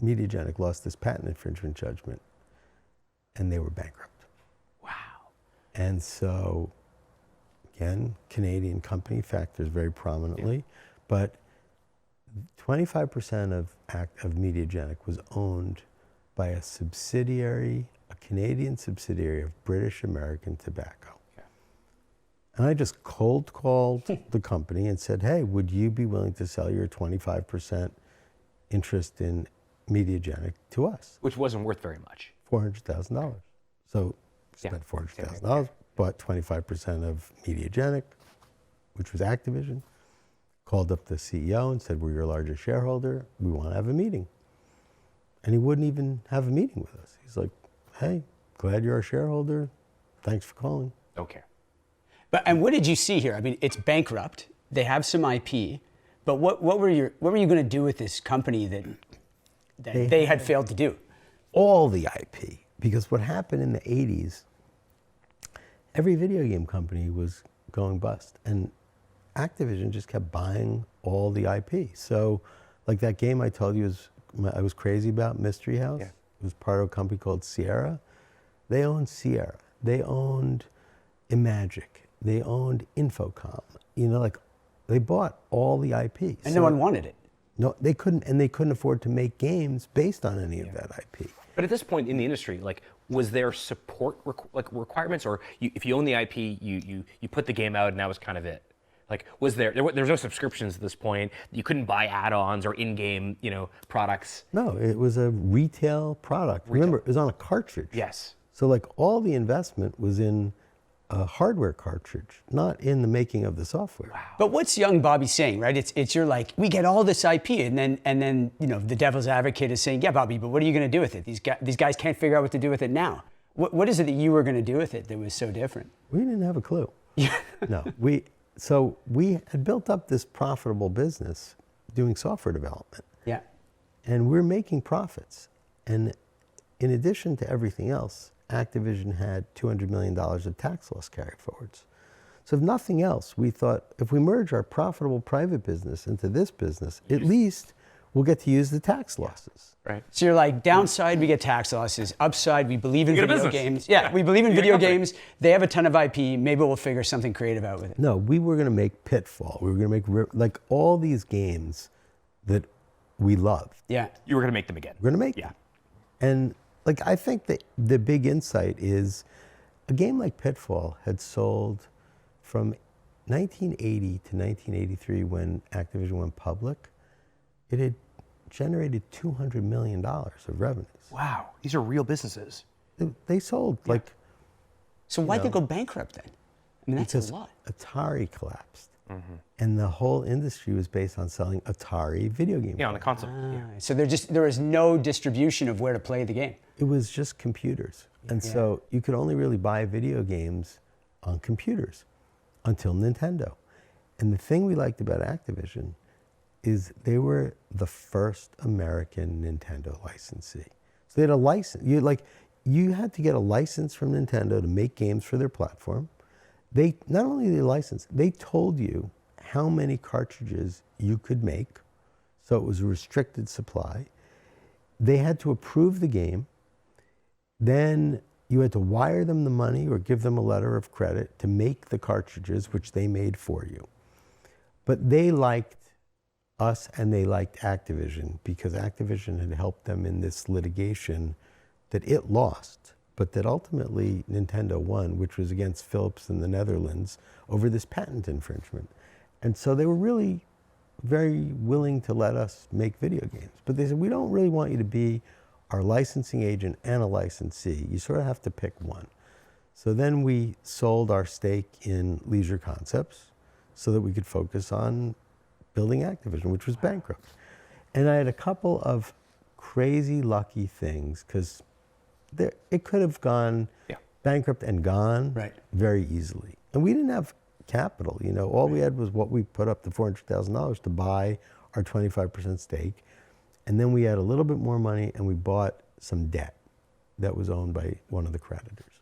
Mediagenic lost this patent infringement judgment, and they were bankrupt. Wow. And so, again, Canadian company factors very prominently, but 25% of Mediagenic was owned by a subsidiary, a Canadian subsidiary of British American Tobacco. Okay. And I just cold called the company and said, hey, would you be willing to sell your 25% interest in Mediagenic to us? Which wasn't worth very much. $400,000. So spent $400,000, bought 25% of Mediagenic, which was Activision, called up the CEO and said, we're your largest shareholder, we want to have a meeting. And he wouldn't even have a meeting with us. He's like, hey, glad you're a shareholder, thanks for calling. Okay. And what did you see here? I mean, it's bankrupt, they have some IP, but what were you going to do with this company that they had failed to do? All the IP, because what happened in the 80s, every video game company was going bust, and Activision just kept buying all the IP. So, like that game I told you I was crazy about, Mystery House, it was part of a company called Sierra. They owned Sierra, they owned Imagic, they owned Infocom, they bought all the IP. And no one wanted it. No, they couldn't afford to make games based on any of that IP. But at this point in the industry, was there support requirements, or if you own the IP, you put the game out and that was kind of it? Was there was no subscriptions at this point? You couldn't buy add-ons or in-game, products. No, it was a retail product. Remember, it was on a cartridge. Yes. So all the investment was in a hardware cartridge, not in the making of the software. Wow. But what's young Bobby saying, right? It's you're like, we get all this IP, and then the devil's advocate is saying, yeah, Bobby, but what are you going to do with it? These guys can't figure out what to do with it now. What is it that you were going to do with it that was so different? We didn't have a clue. No, So we had built up this profitable business doing software development. Yeah. And we're making profits. And in addition to everything else, Activision had $200 million of tax loss carry forwards. So if nothing else, we thought if we merge our profitable private business into this business, at least we'll get to use the tax losses. Right. So you're like, downside, we get tax losses. Upside, we believe in video games. Yeah, we believe in video games. They have a ton of IP. Maybe we'll figure something creative out with it. No, we were going to make Pitfall. We were going to make all these games that we loved. Yeah. You were going to make them again. We're going to make them. And I think that the big insight is a game like Pitfall had sold from 1980 to 1983 when Activision went public. It had generated $200 million of revenues. Wow, these are real businesses. They sold So why'd they go bankrupt then? I mean, that's a lot. Atari collapsed. Mm-hmm. And the whole industry was based on selling Atari video games. Yeah, on the console. So there was no distribution of where to play the game. It was just computers. And so you could only really buy video games on computers until Nintendo. And the thing we liked about Activision is they were the first American Nintendo licensee. So they had a license. You had to get a license from Nintendo to make games for their platform. They not only did they license, they told you how many cartridges you could make. So it was a restricted supply. They had to approve the game. Then you had to wire them the money or give them a letter of credit to make the cartridges, which they made for you. But they liked us and they liked Activision because Activision had helped them in this litigation that it lost, but that ultimately Nintendo won, which was against Philips in the Netherlands over this patent infringement. And so they were really very willing to let us make video games. But they said, we don't really want you to be our licensing agent and a licensee. You sort of have to pick one. So then we sold our stake in Leisure Concepts so that we could focus on building Activision, which was bankrupt. And I had a couple of crazy lucky things because it could have gone bankrupt and gone very easily. And we didn't have capital, all we had was what we put up, the $400,000 to buy our 25% stake. And then we had a little bit more money and we bought some debt that was owned by one of the creditors.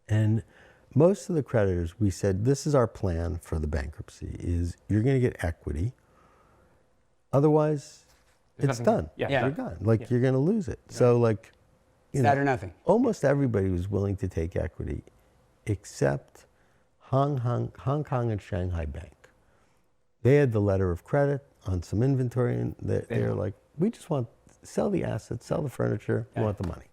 And most of the creditors, we said, this is our plan for the bankruptcy, is you're going to get equity. Otherwise, it's done. Yeah, You're done. Like, you're going to lose it. So, like, you That know, or nothing. almost everybody was willing to take equity except Hong Kong and Shanghai Bank. They had the letter of credit on some inventory, and they're like, we just want, sell the assets, sell the furniture, we want the money.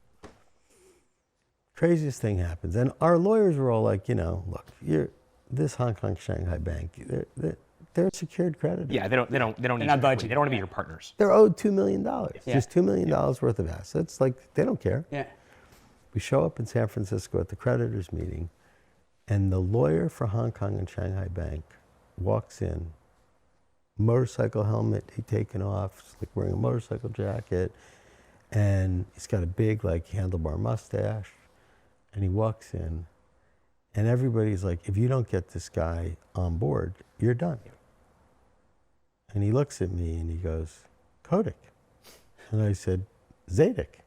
Craziest thing happens. And our lawyers were all like, you know, look, this Hong Kong Shanghai Bank, they're a secured creditor. Yeah, they don't need not your equity. budging. They don't want to be your partners. They're owed $2 million. Yeah. Just $2 million worth of assets. Like, they don't care. Yeah. We show up in San Francisco at the creditors meeting, and the lawyer for Hong Kong and Shanghai Bank walks in, motorcycle helmet he'd taken off, like wearing a motorcycle jacket, and he's got a big, like, handlebar mustache, and he walks in, and everybody's like, if you don't get this guy on board, you're done. And he looks at me and he goes, Kotick. And I said, Zadek,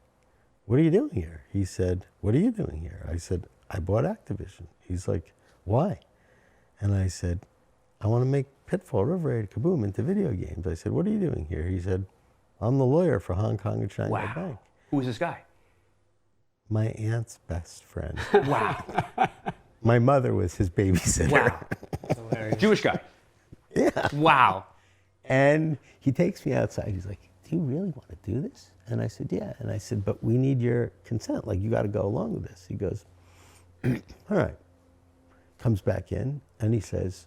what are you doing here? He said, what are you doing here? I said, I bought Activision. He's like, why? And I said, I want to make Pitfall, River Raid, Kaboom into video games. I said, what are you doing here? He said, I'm the lawyer for Hong Kong and Shanghai Bank. Who is this guy? My aunt's best friend. Wow. My mother was his babysitter. Wow. Jewish guy. Yeah. Wow. And he takes me outside. He's like, do you really want to do this? And I said, yeah. And I said, but we need your consent. Like, you got to go along with this. He goes, all right. Comes back in and he says,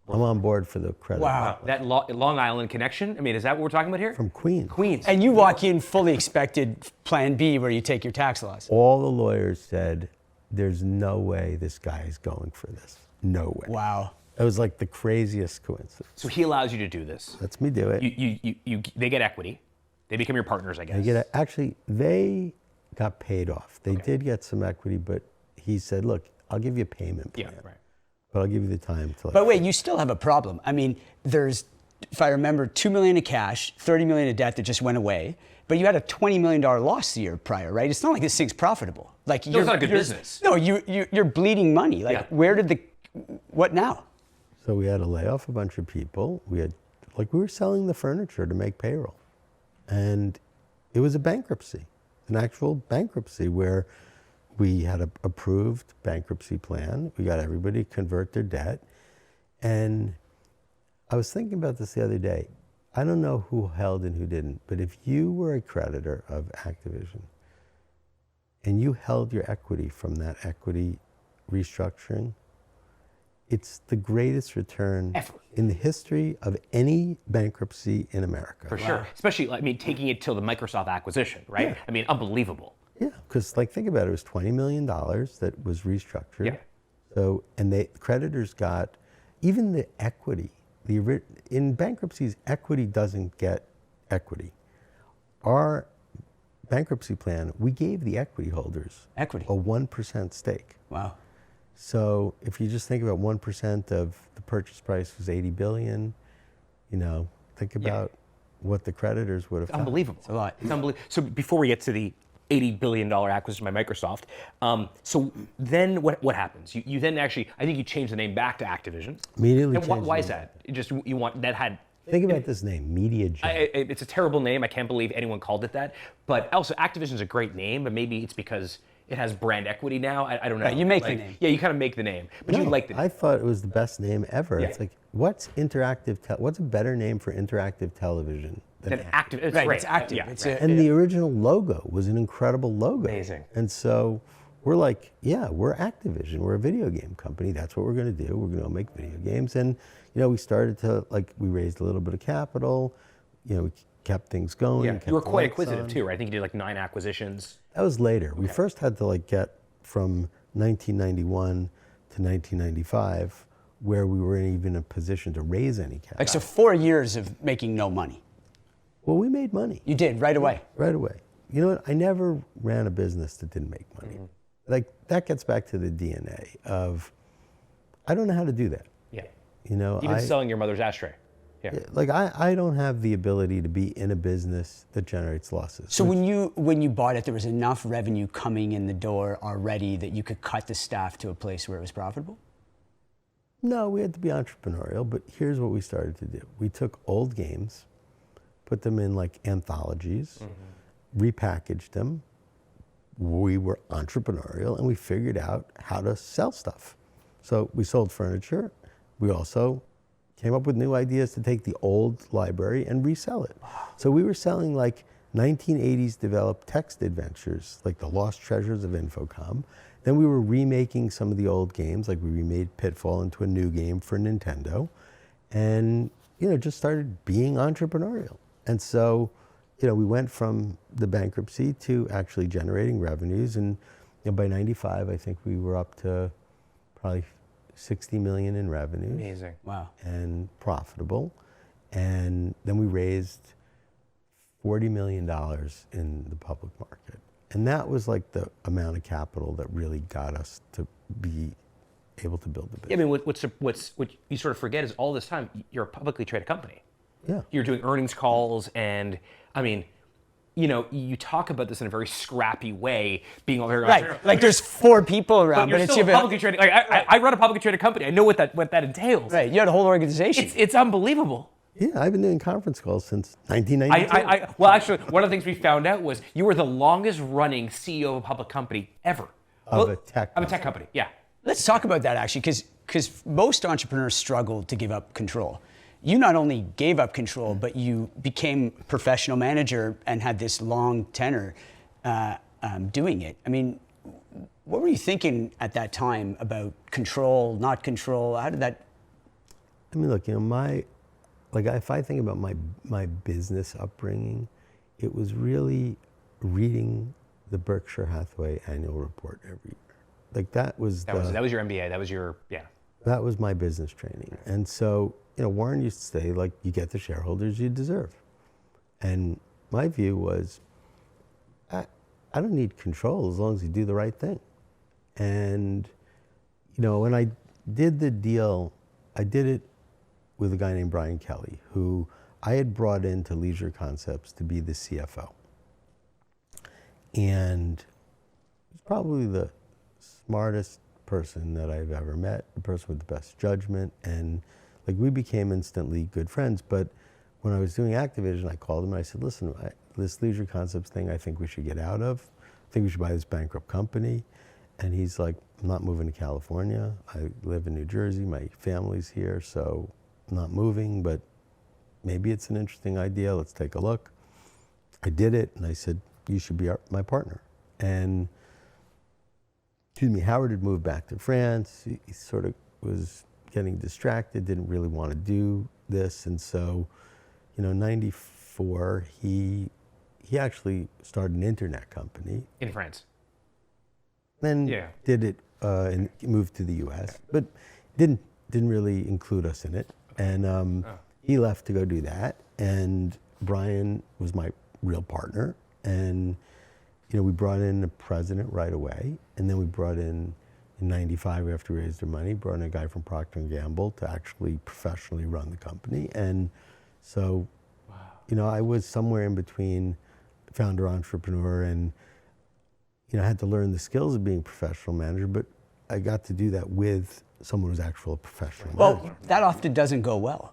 I'm on board for the credit. Wow. That Long Island connection? I mean, is that what we're talking about here? From Queens. Queens. And you walk in fully expected plan B where you take your tax loss. All the lawyers said, there's no way this guy is going for this. No way. Wow. It was like the craziest coincidence. So he allows you to do this. Lets me do it. They get equity. They become your partners, I guess. Actually, they got paid off. They did get some equity, but he said, look, I'll give you a payment plan. Yeah, right. But I'll give you the time to. But wait, you still have a problem. I mean, there's, if I remember, $2 million of cash, $30 million of debt that just went away. But you had a $20 million loss the year prior, right? It's not like this thing's profitable. Like, it's not a good business. No, you're bleeding money. Like, where did what now? So we had to lay off a bunch of people. We were selling the furniture to make payroll. And it was a bankruptcy, an actual bankruptcy where we had an approved bankruptcy plan. We got everybody to convert their debt. And I was thinking about this the other day. I don't know who held and who didn't, but if you were a creditor of Activision and you held your equity from that equity restructuring, it's the greatest return in the history of any bankruptcy in America. For sure. Especially, I mean, taking it till the Microsoft acquisition, right? Yeah. I mean, unbelievable. Yeah, because like think about it, it was $20 million that was restructured. Yeah. So, and the creditors got, even the equity, in bankruptcies, equity doesn't get equity. Our bankruptcy plan, we gave the equity holders a 1% stake. Wow. So if you just think about 1% of the purchase price was $80 billion, you know, think about what the creditors would have. It's unbelievable. It's a lot. It's unbelievable. So before we get to the $80 billion acquisition by Microsoft, so then what happens? You then actually, I think you changed the name back to Activision. Immediately and changed why the is that? You just you want that had. Think about this name, Media Giant. It's a terrible name. I can't believe anyone called it that. But also, Activision's a great name, but maybe it's because it has brand equity now. I don't know. Right, you make the name. Yeah, you kind of make the name, but you like the name. I thought it was the best name ever. Yeah. It's like, what's a better name for interactive television than Active. It's Right, great. it's active. Yeah, It's right. And the original logo was an incredible logo. Amazing. And so we're like, yeah, we're Activision. We're a video game company. That's what we're going to do. We're going to make video games. And, you know, we started to, we raised a little bit of capital. You know, we kept things going. Yeah, kept you were the quite lights acquisitive on. too, right? I think you did 9 acquisitions. That was later. We first had to get from 1991 to 1995 where we weren't even in a position to raise any capital. Like, so 4 years of making no money. Well, we made money. You did, right away. Right away. You know what? I never ran a business that didn't make money. Mm-hmm. Like, that gets back to the DNA of, I don't know how to do that. Yeah. You know, Even selling your mother's ashtray. Yeah. Like I don't have the ability to be in a business that generates losses. So when you bought it, there was enough revenue coming in the door already that you could cut the staff to a place where it was profitable? No, we had to be entrepreneurial, but here's what we started to do. We took old games, put them in like anthologies, repackaged them. We were entrepreneurial and we figured out how to sell stuff. So we sold furniture. We also came up with new ideas to take the old library and resell it. So we were selling like 1980s developed text adventures, like the Lost Treasures of Infocom. Then we were remaking some of the old games, like we remade Pitfall into a new game for Nintendo, and just started being entrepreneurial. And so, we went from the bankruptcy to actually generating revenues, and by '95, I think we were up to probably 60 million in revenue. Amazing. Wow. And profitable. And then we raised $40 million in the public market. And that was like the amount of capital that really got us to be able to build the business. I mean, what you sort of forget is all this time, you're a publicly traded company. Yeah. You're doing earnings calls, and I mean, you talk about this in a very scrappy way, being all very Right, like there's 4 people around, but it's still publicly traded. Like I run a publicly traded company. I know what that entails. Right, you had a whole organization. It's unbelievable. Yeah, I've been doing conference calls since 1992. Well, actually, one of the things we found out was you were the longest running CEO of a public company ever. Of a tech company, yeah. Let's talk about that actually, because most entrepreneurs struggle to give up control. You not only gave up control, but you became professional manager and had this long tenure doing it. I mean, what were you thinking at that time about control, not control? How did that? I mean, look, if I think about my business upbringing, it was really reading the Berkshire Hathaway annual report every year. Like that was your MBA. That was your That was my business training. And so, Warren used to say, like, you get the shareholders you deserve. And my view was, I don't need control as long as you do the right thing. And, when I did the deal, I did it with a guy named Brian Kelly, who I had brought into Leisure Concepts to be the CFO. And he's probably the smartest person that I've ever met, the person with the best judgment, and we became instantly good friends. But when I was doing Activision, I called him and I said, listen, this Leisure Concepts thing, I think we should get out of. I think we should buy this bankrupt company. And he's like, I'm not moving to California. I live in New Jersey. My family's here, so I'm not moving, but maybe it's an interesting idea. Let's take a look. I did it, and I said, you should be my partner. And Howard had moved back to France. He sort of was getting distracted, didn't really want to do this. And so, 94, he actually started an internet company. in France. Then did it and moved to the US, but didn't really include us in it. And he left to go do that. And Brian was my real partner. And we brought in the president right away, and then we brought in 95, after we raised our money, brought in a guy from Procter & Gamble to actually professionally run the company. And so, I was somewhere in between founder, entrepreneur, and, I had to learn the skills of being a professional manager, but I got to do that with someone who's actually a professional manager. Well, that often doesn't go well.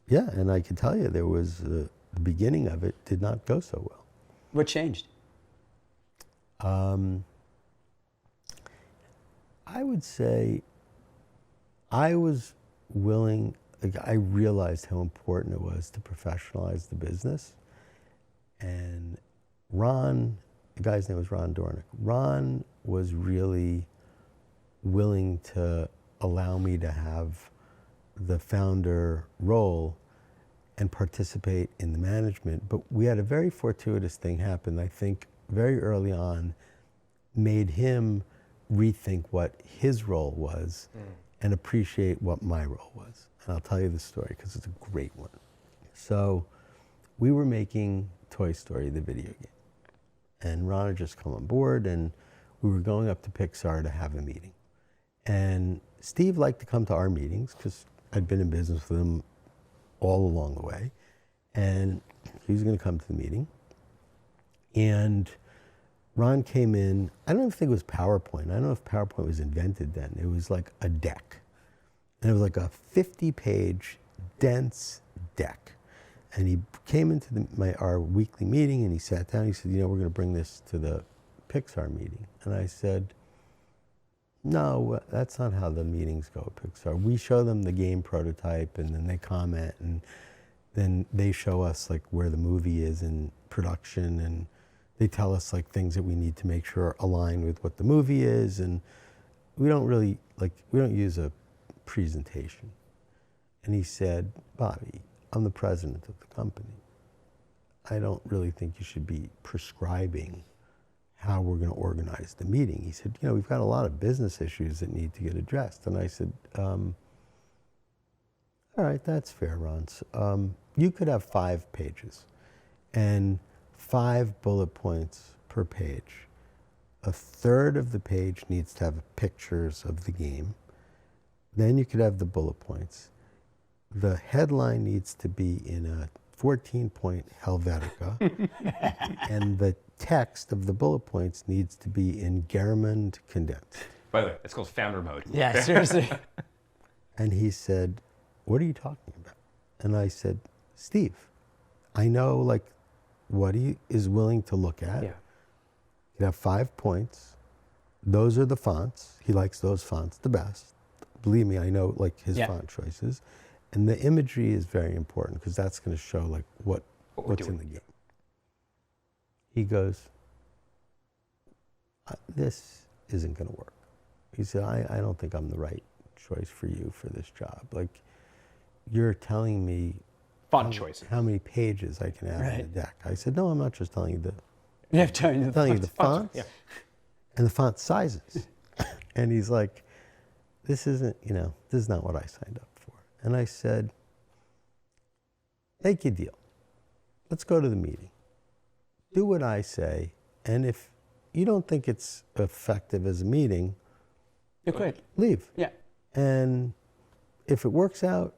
Yeah, and I can tell you there was, the beginning of it did not go so well. What changed? I would say I was willing, I realized how important it was to professionalize the business. And Ron, the guy's name was Ron Dornick. Ron was really willing to allow me to have the founder role and participate in the management. But we had a very fortuitous thing happen, I think, very early on, made him rethink what his role was and appreciate what my role was. And I'll tell you the story because it's a great one. So we were making Toy Story, the video game. And Ron had just come on board, and we were going up to Pixar to have a meeting. And Steve liked to come to our meetings because I'd been in business with him all along the way. And he was going to come to the meeting. And Ron came in, I don't even think it was PowerPoint. I don't know if PowerPoint was invented then. It was like a deck. And it was like a 50-page, dense deck. And he came into our weekly meeting and he sat down. He said, we're going to bring this to the Pixar meeting. And I said, no, that's not how the meetings go at Pixar. We show them the game prototype and then they comment and then they show us like where the movie is in production and they tell us like things that we need to make sure align with what the movie is. And we don't really, we don't use a presentation. And he said, Bobby, I'm the president of the company. I don't really think you should be prescribing how we're going to organize the meeting. He said, we've got a lot of business issues that need to get addressed. And I said, all right, that's fair, Ron. You could have 5 pages and 5 bullet points per page. A third of the page needs to have pictures of the game. Then you could have the bullet points. The headline needs to be in a 14-point Helvetica, and the text of the bullet points needs to be in Garamond condensed. By the way, it's called founder mode. Yeah, seriously. And he said, what are you talking about? And I said, Steve, I know what he is willing to look at. Yeah. You have 5 points. Those are the fonts. He likes those fonts the best. Believe me, I know his font choices. And the imagery is very important because that's going to show what's in the game. He goes, this isn't going to work. He said, I don't think I'm the right choice for you for this job. You're telling me font choice, how many pages I can add in the deck. I said, no, I'm not just telling you I'm telling you the fonts and the font sizes. And he's like, this isn't, this is not what I signed up for. And I said, make a deal. Let's go to the meeting. Do what I say. And if you don't think it's effective as a meeting, you quit. Leave. Yeah. And if it works out,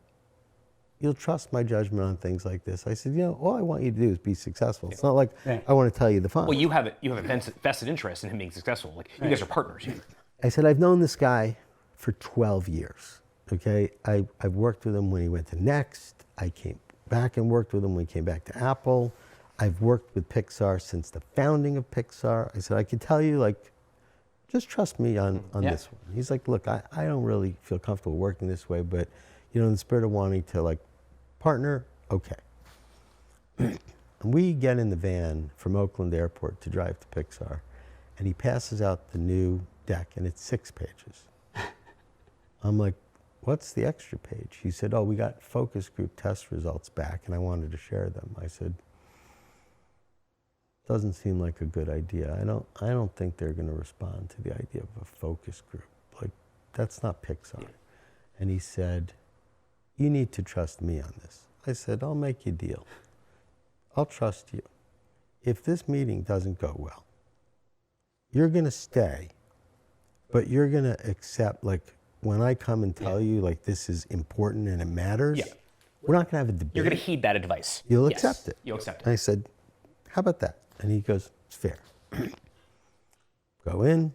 you'll trust my judgment on things like this. I said, all I want you to do is be successful. It's not like I want to tell you the font. Well, you have a vested interest in him being successful. You guys are partners here. I said, I've known this guy for 12 years. Okay, I've worked with him when he went to Next. I came back and worked with him when he came back to Apple. I've worked with Pixar since the founding of Pixar. I said, I can tell you, just trust me on this one. He's like, look, I don't really feel comfortable working this way, but, in the spirit of wanting to, partner, okay. And we get in the van from Oakland Airport to drive to Pixar, and he passes out the new deck, and it's 6 pages. I'm like, what's the extra page? He said, we got focus group test results back and I wanted to share them. I said, doesn't seem like a good idea. I don't think they're going to respond to the idea of a focus group. That's not Pixar. Yeah. And he said, you need to trust me on this. I said, I'll make you a deal. I'll trust you. If this meeting doesn't go well, you're going to stay, but you're going to accept, when I come and tell you, this is important and it matters, we're not going to have a debate. You're going to heed that advice. You'll accept it. You'll accept it. And I said, how about that? And he goes, it's fair. Go in.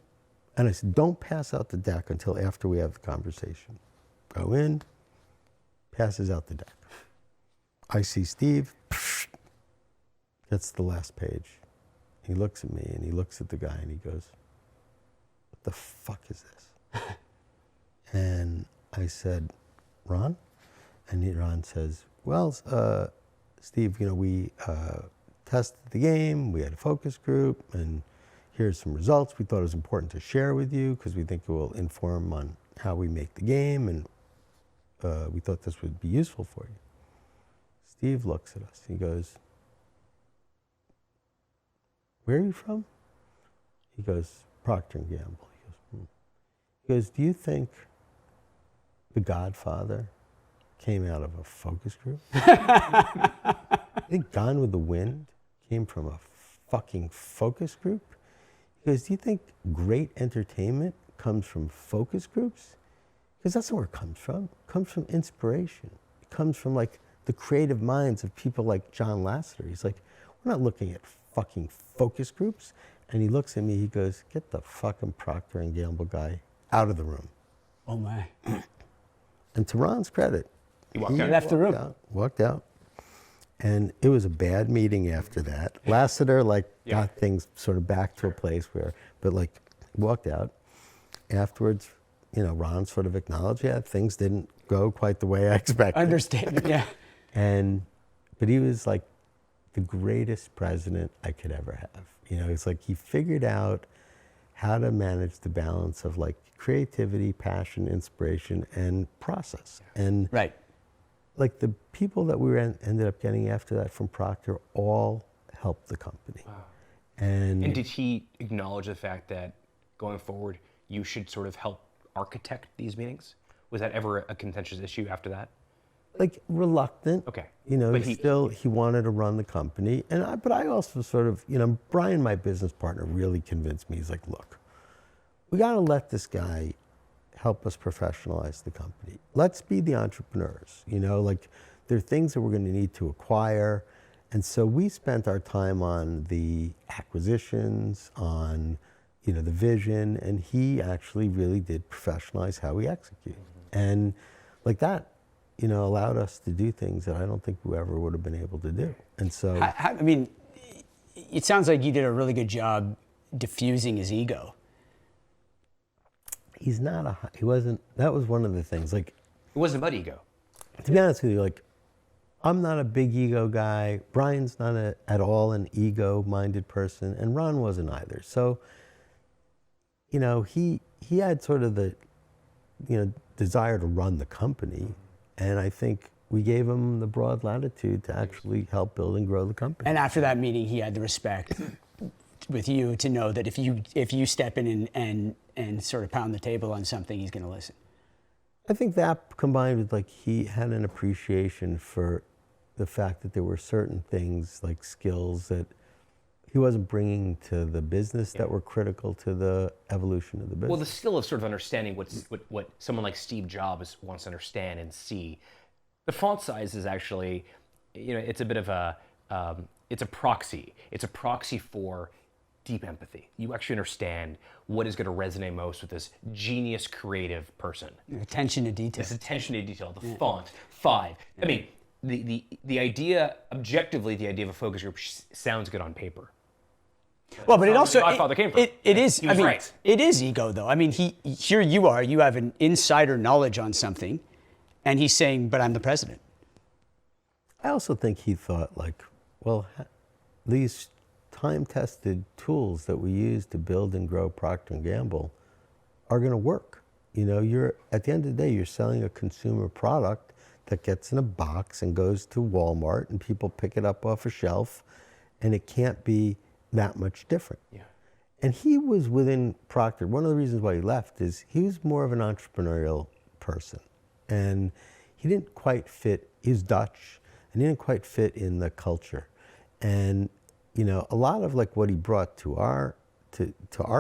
And I said, don't pass out the deck until after we have the conversation. Go in, passes out the deck. I see Steve, gets the last page. He looks at me and he looks at the guy and he goes, what the fuck is this? And I said, Ron? And Ron says, well, Steve, we tested the game, we had a focus group, and here's some results we thought it was important to share with you because we think it will inform on how we make the game, and we thought this would be useful for you. Steve looks at us. He goes, where are you from? He goes, Procter & Gamble. He goes, do you think The Godfather came out of a focus group? I think Gone with the Wind came from a fucking focus group. He goes, do you think great entertainment comes from focus groups? Because that's not where it comes from. It comes from inspiration. It comes from the the creative minds of people like John Lasseter. He's like, we're not looking at fucking focus groups. And he looks at me, he goes, get the fucking Procter & Gamble guy out of the room. Oh my. And to Ron's credit, He walked out. Left the room. Walked out. And it was a bad meeting after that. Lasseter got things sort of back to a place where, but walked out. Afterwards, Ron sort of acknowledged, things didn't go quite the way I expected. Understand, yeah. But he was like the greatest president I could ever have. It's like he figured out how to manage the balance of creativity, passion, inspiration, and process. And Right. the people that we ended up getting after that from Procter all helped the company. Wow. And did he acknowledge the fact that going forward, you should sort of help architect these meetings? Was that ever a contentious issue after that? reluctant. Okay. But he wanted to run the company. But I also sort of, Brian, my business partner, really convinced me. He's like, look, we got to let this guy help us professionalize the company. Let's be the entrepreneurs. There are things that we're going to need to acquire. And so we spent our time on the acquisitions, on the vision, and he actually really did professionalize how we execute. And that, allowed us to do things that I don't think we ever would have been able to do. And so, it sounds like you did a really good job diffusing his ego. he wasn't, that was one of the things, It wasn't about ego. to be honest with you, I'm not a big ego guy. Brian's not at all an ego-minded person, and Ron wasn't either. So, he had sort of the, desire to run the company, and I think we gave him the broad latitude to actually help build and grow the company. And after that meeting, he had the respect with you to know that if you step in and sort of pound the table on something, he's going to listen. I think that combined with he had an appreciation for the fact that there were certain things like skills that he wasn't bringing to the business that were critical to the evolution of the business. Well, the skill of sort of understanding what someone like Steve Jobs wants to understand and see. The font size is actually, it's a bit of it's a proxy. It's a proxy for deep empathy. You actually understand what is going to resonate most with this genius creative person. Attention to detail. This attention to detail, the font, 5. I mean, the idea, objectively, the idea of a focus group sounds good on paper. Well, but it also my father came from. It is. He was right. It is ego, though. Here you are. You have an insider knowledge on something, and he's saying, "But I'm the president." I also think he thought these time-tested tools that we use to build and grow Procter & Gamble are going to work. You're at the end of the day, you're selling a consumer product that gets in a box and goes to Walmart, and people pick it up off a shelf, and it can't be that much different. Yeah. And he was within Procter. One of the reasons why he left is he was more of an entrepreneurial person, and he didn't quite fit. He's Dutch, and he didn't quite fit in the culture. And a lot of what he brought to our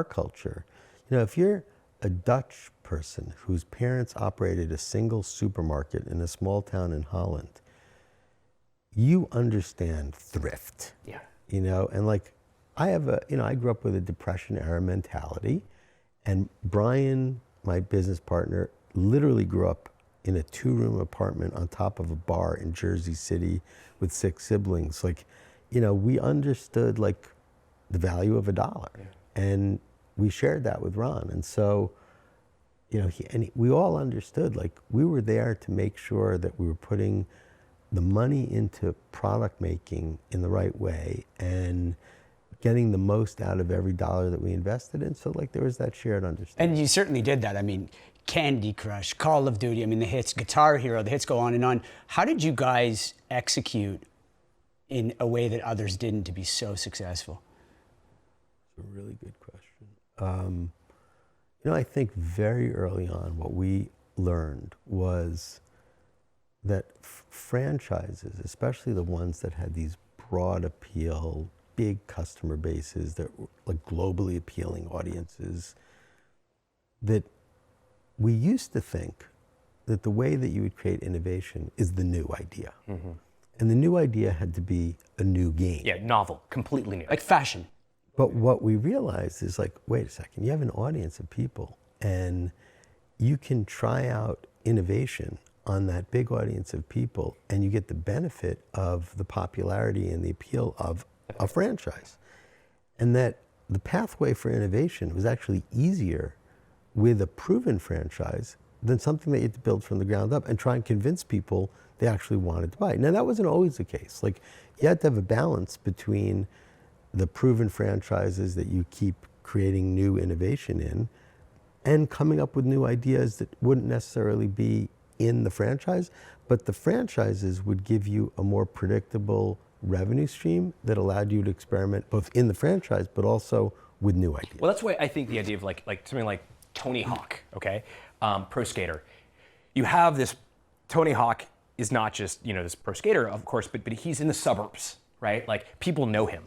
culture. If you're a Dutch person whose parents operated a single supermarket in a small town in Holland, you understand thrift. Yeah. And I grew up with a Depression era mentality, and Brian, my business partner, literally grew up in a 2-room apartment on top of a bar in Jersey City with 6 siblings. We understood the value of $1, and we shared that with Ron. And so, we all understood we were there to make sure that we were putting the money into product making in the right way and getting the most out of every dollar that we invested in. So there was that shared understanding. And you certainly did that. Candy Crush, Call of Duty, the hits, Guitar Hero, the hits go on and on. How did you guys execute in a way that others didn't to be so successful? It's a really good question. I think very early on what we learned was that franchises, especially the ones that had these broad appeal, big customer bases that were globally appealing audiences, that we used to think that the way that you would create innovation is the new idea. And the new idea had to be a new game. Yeah, novel, completely new. Like fashion. But what we realized is like, wait a second, you have an audience of people and you can try out innovation on that big audience of people and you get the benefit of the popularity and the appeal of a franchise. And that the pathway for innovation was actually easier with a proven franchise than something that you had to build from the ground up and try and convince people they actually wanted to buy it. Now that wasn't always the case. Like you had to have a balance between the proven franchises that you keep creating new innovation in and coming up with new ideas that wouldn't necessarily be in the franchise, but the franchises would give you a more predictable revenue stream that allowed you to experiment both in the franchise but also with new ideas. Well, that's why I think the idea of like something like Tony Hawk, okay, pro skater. You have this, Tony Hawk is not just, you know, this pro skater, of course, but he's in the suburbs, right? Like people know him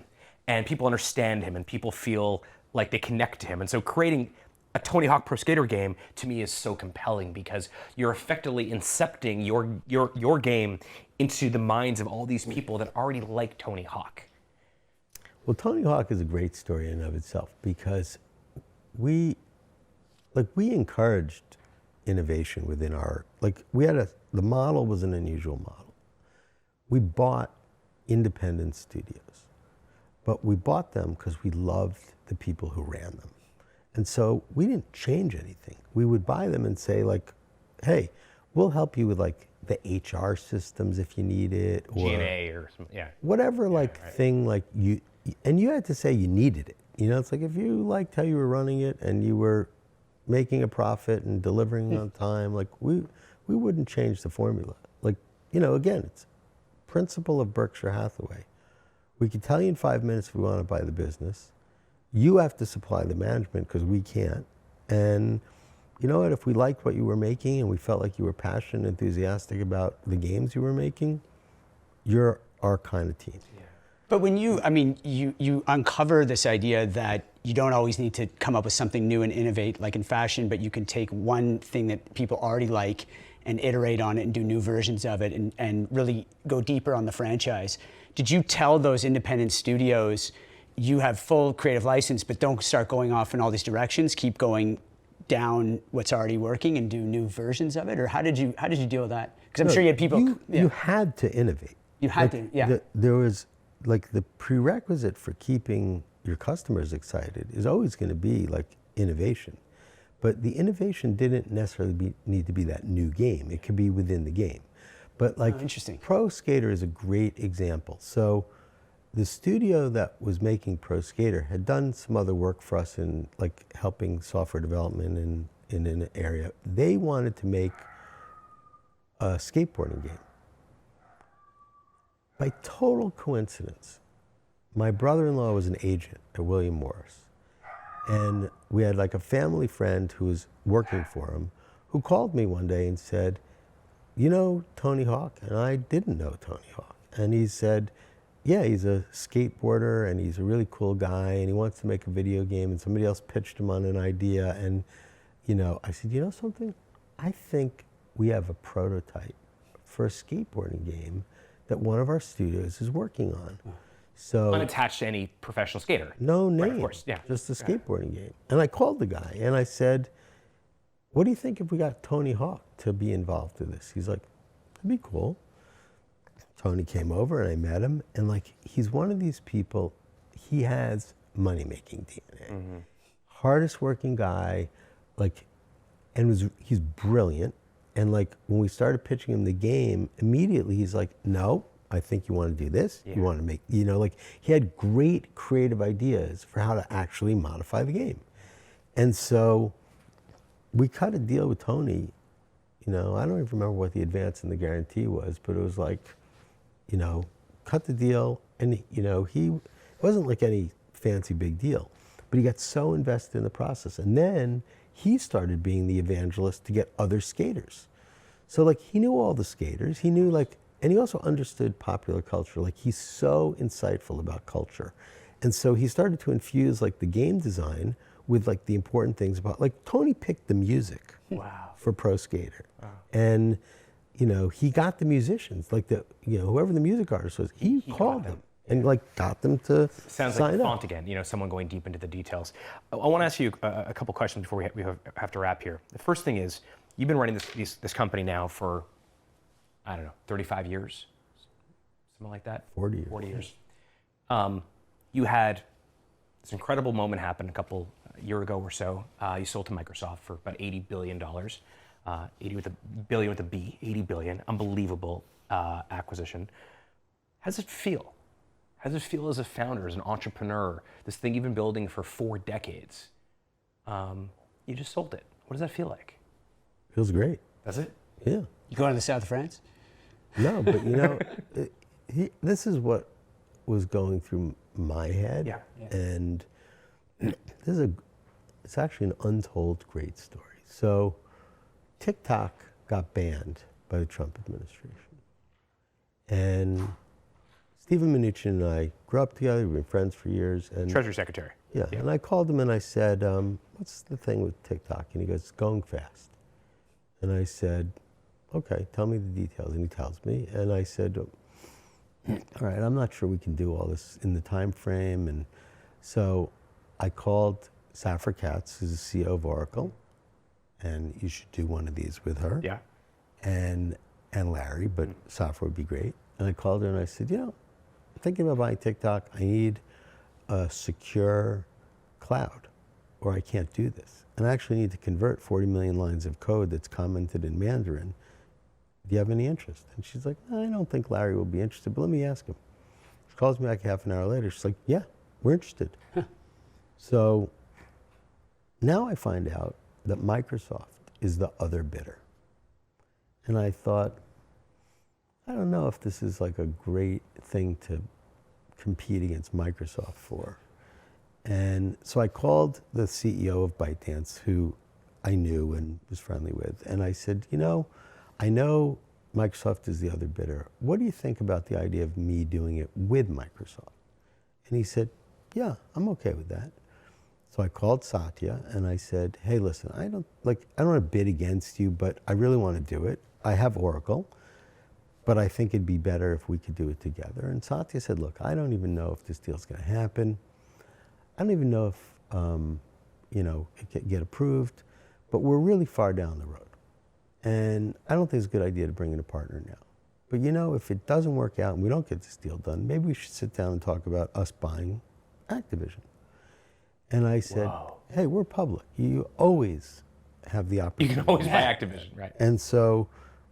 and people understand him and people feel like they connect to him. And so creating a Tony Hawk pro skater game to me is so compelling because you're effectively incepting your game into the minds of all these people that already like Tony Hawk. Well, Tony Hawk is a great story in and of itself because we encouraged innovation within our, the model was an unusual model. We bought independent studios, but we bought them because we loved the people who ran them. And so we didn't change anything. We would buy them and say like, hey, we'll help you with like the HR systems if you need it, or G&A or something, yeah. whatever thing like you, and you had to say you needed it. You know, it's like if you liked how you were running it and you were making a profit and delivering on time, like we wouldn't change the formula. Like, you know, again, it's principle of Berkshire Hathaway. We could tell you in 5 minutes if we want to buy the business. You have to supply the management because we can't. And you know what, if we liked what you were making and we felt like you were passionate and enthusiastic about the games you were making, you're our kind of team. Yeah. But when you uncover this idea that you don't always need to come up with something new and innovate like in fashion, but you can take one thing that people already like and iterate on it and do new versions of it and really go deeper on the franchise. Did you tell those independent studios, you have full creative license, but don't start going off in all these directions, keep going down what's already working and do new versions of it? Or how did you deal with that? Because I'm sure you had people... You had to innovate. You had to, yeah. There was, like, the prerequisite for keeping your customers excited is always going to be, like, innovation. But the innovation didn't necessarily need to be that new game. It could be within the game. But, like, interesting. Pro Skater is a great example. So the studio that was making Pro Skater had done some other work for us in, like, helping software development in an area. They wanted to make a skateboarding game. By total coincidence, my brother-in-law was an agent at William Morris. And we had like a family friend who was working for him who called me one day and said, you know Tony Hawk? And I didn't know Tony Hawk. And he said, yeah, he's a skateboarder and he's a really cool guy and he wants to make a video game, and somebody else pitched him on an idea. And, you know, I said, you know something? I think we have a prototype for a skateboarding game that one of our studios is working on. So unattached to any professional skater. No name, right, of course, yeah. Just a skateboarding game. And I called the guy and I said, what do you think if we got Tony Hawk to be involved with this? He's like, that'd be cool. Tony came over and I met him, and like, he's one of these people, he has money-making DNA. Mm-hmm. Hardest working guy, like, and he's brilliant. And like, when we started pitching him the game, immediately he's like, no, I think you want to do this. Yeah. You want to make, you know, like, he had great creative ideas for how to actually modify the game. And so we cut a deal with Tony. You know, I don't even remember what the advance and the guarantee was, but it was like, you know, cut the deal. And, you know, it wasn't like any fancy big deal, but he got so invested in the process. And then he started being the evangelist to get other skaters. So like, he knew all the skaters, he knew like, and he also understood popular culture. Like, he's so insightful about culture. And so he started to infuse like the game design with like the important things about, like Tony picked the music for Pro Skater. And, you know, he got the musicians, like whoever the music artist was, he called them and like got them to Sounds sign like up. font again, you know, someone going deep into the details. I want to ask you a couple questions before we have to wrap here. The first thing is, you've been running this company now for, I don't know, 35 years? Something like that? 40 years. 40 years. You had this incredible moment happen a year ago or so. You sold to Microsoft for about $80 billion. 80 with a billion with a B, 80 billion, unbelievable acquisition. How does it feel? How does it feel as a founder, as an entrepreneur, this thing you've been building for 4 decades? You just sold it. What does that feel like? Feels great. Does it? Yeah. You going to the south of France? No, but you know, this is what was going through my head. Yeah. And it's actually an untold great story. So TikTok got banned by the Trump administration. And Stephen Mnuchin and I grew up together, we've been friends for years. And Treasury Secretary. yeah, and I called him and I said, what's the thing with TikTok? And he goes, it's going fast. And I said, okay, tell me the details. And he tells me, and I said, all right, I'm not sure we can do all this in the time frame. And so I called Safra Katz, who's the CEO of Oracle, and you should do one of these with her. Yeah. And Larry, but Safra would be great. And I called her and I said, you know, I'm thinking about buying TikTok. I need a secure cloud or I can't do this. And I actually need to convert 40 million lines of code that's commented in Mandarin. Do you have any interest? And she's like, no, I don't think Larry will be interested, but let me ask him. She calls me back half an hour later. She's like, yeah, we're interested. So now I find out that Microsoft is the other bidder. And I thought, I don't know if this is like a great thing to compete against Microsoft for. And so I called the CEO of ByteDance, who I knew and was friendly with, and I said, you know, I know Microsoft is the other bidder. What do you think about the idea of me doing it with Microsoft? And he said, yeah, I'm okay with that. So I called Satya and I said, hey, listen, I don't want to bid against you, but I really want to do it. I have Oracle, but I think it'd be better if we could do it together. And Satya said, look, I don't even know if this deal's going to happen. I don't even know if, it can get approved, but we're really far down the road. And I don't think it's a good idea to bring in a partner now. But you know, if it doesn't work out and we don't get this deal done, maybe we should sit down and talk about us buying Activision. And I said, hey, we're public. You always have the opportunity. You can always buy Activision, right? And so,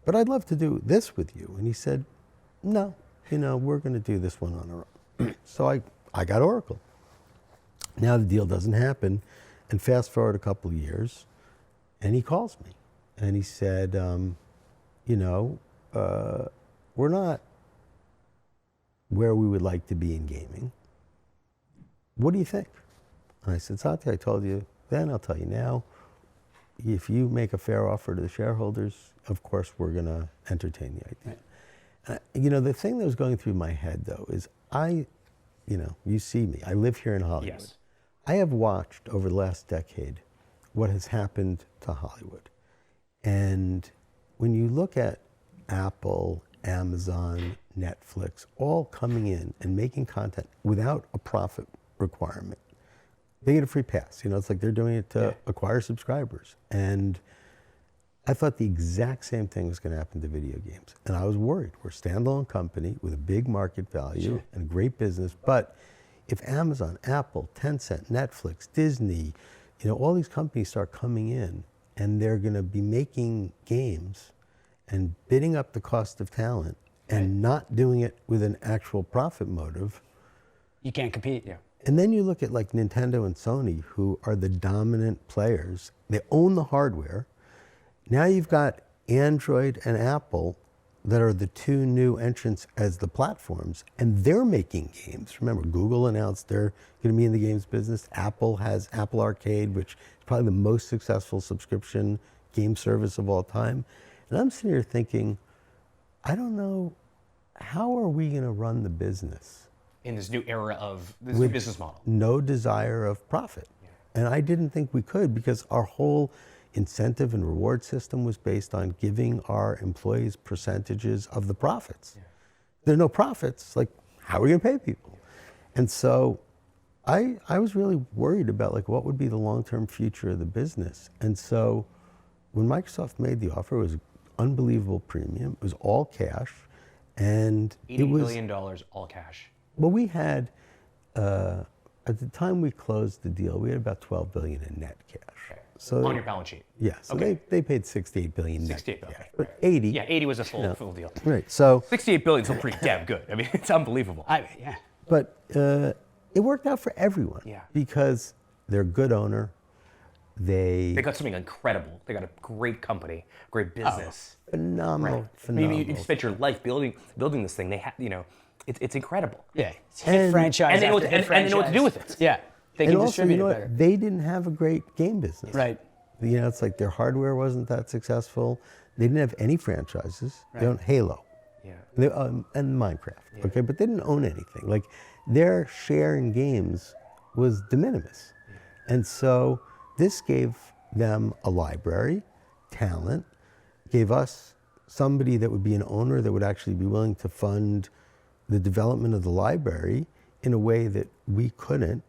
but I'd love to do this with you. And he said, no, we're going to do this one on our own. So I got Oracle. Now the deal doesn't happen. And fast forward a couple of years, and he calls me. And he said, we're not where we would like to be in gaming. What do you think? And I said, Satya, I told you then, I'll tell you now. If you make a fair offer to the shareholders, of course, we're going to entertain the idea. Right. The thing that was going through my head, though, is you see me. I live here in Hollywood. Yes. I have watched over the last decade what has happened to Hollywood. And when you look at Apple, Amazon, Netflix, all coming in and making content without a profit requirement, they get a free pass. It's like they're doing it to acquire subscribers. And I thought the exact same thing was going to happen to video games. And I was worried. We're a standalone company with a big market value and a great business. But if Amazon, Apple, Tencent, Netflix, Disney, all these companies start coming in and they're going to be making games and bidding up the cost of talent and not doing it with an actual profit motive. You can't compete. Yeah. And then you look at like Nintendo and Sony, who are the dominant players. They own the hardware. Now you've got Android and Apple that are the two new entrants as the platforms, and they're making games. Remember, Google announced they're going to be in the games business. Apple has Apple Arcade, which is probably the most successful subscription game service of all time. And I'm sitting here thinking, I don't know, how are we going to run the business? In this new era of this new business model. No desire of profit. And I didn't think we could because our whole incentive and reward system was based on giving our employees percentages of the profits. Yeah. There are no profits, like how are we gonna pay people? And so I was really worried about like what would be the long-term future of the business. And so when Microsoft made the offer, it was an unbelievable premium. It was all cash. And it was $80 billion all cash. Well, we had, at the time we closed the deal, we had about $12 billion in net cash. Okay. So on your balance sheet. Yeah, so they paid $68 billion net 68 billion. cash. But 80. Yeah, 80 was a full deal. Right, so. 68 billion is still pretty damn good. I mean, it's unbelievable. Yeah. But it worked out for everyone. Yeah. Because they're a good owner. They got something incredible. They got a great company, great business. Phenomenal, Right. phenomenal. I mean, you spent your life building this thing. They have, it's incredible. Yeah. It's hit franchise and they know after hit and they know what to do with franchise. it. Yeah. They and can also, distribute you know it what? better. They didn't have a great game business. Right. You know, it's like their hardware wasn't that successful. They didn't have any franchises. Right. They owned Halo. Yeah. They, and Minecraft. Yeah. Okay, but they didn't own anything. Like their share in games was de minimis. Yeah. And so this gave them a library, talent, gave us somebody that would be an owner that would actually be willing to fund the development of the library in a way that we couldn't.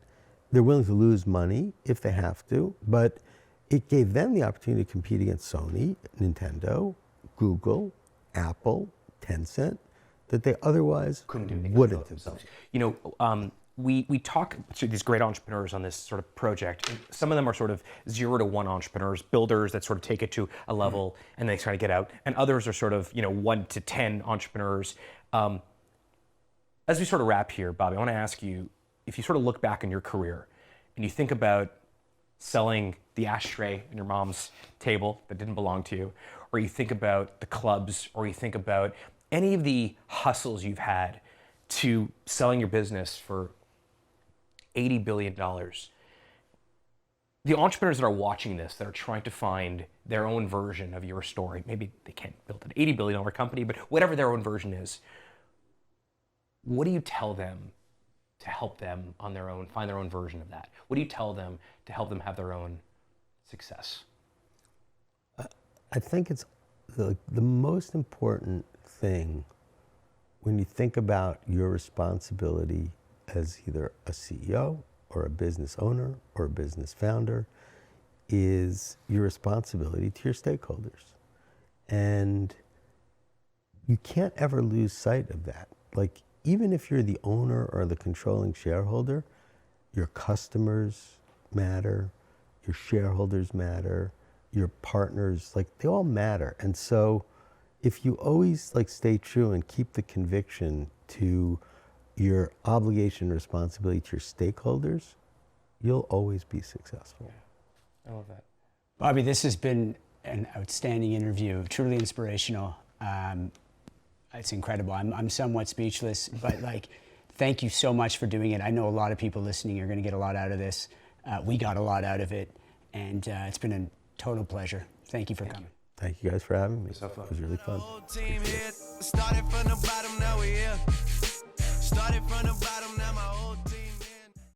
They're willing to lose money if they have to, but it gave them the opportunity to compete against Sony, Nintendo, Google, Apple, Tencent, that they otherwise wouldn't have done. You know, we talk to these great entrepreneurs on this sort of project. And some of them are sort of 0 to 1 entrepreneurs, builders that sort of take it to a level and they try to get out. And others are sort of, 1 to 10 entrepreneurs. As we sort of wrap here, Bobby, I want to ask you, if you sort of look back on your career and you think about selling the ashtray in your mom's table that didn't belong to you, or you think about the clubs, or you think about any of the hustles you've had to selling your business for $80 billion, the entrepreneurs that are watching this, that are trying to find their own version of your story, maybe they can't build an $80 billion company, but whatever their own version is, what do you tell them to help them on their own, find their own version of that? What do you tell them to help them have their own success? I think it's the most important thing when you think about your responsibility as either a CEO or a business owner or a business founder is your responsibility to your stakeholders. And you can't ever lose sight of that. Like, even if you're the owner or the controlling shareholder, your customers matter, your shareholders matter, your partners, like they all matter. And so if you always like stay true and keep the conviction to your obligation and responsibility to your stakeholders, you'll always be successful. Yeah. I love that. Bobby, this has been an outstanding interview, truly inspirational. It's incredible. I'm somewhat speechless, but like, thank you so much for doing it. I know a lot of people listening are going to get a lot out of this. We got a lot out of it, and it's been a total pleasure. Thank you for coming. Thank you guys for having me. So fun. It was really fun. Started from the bottom, now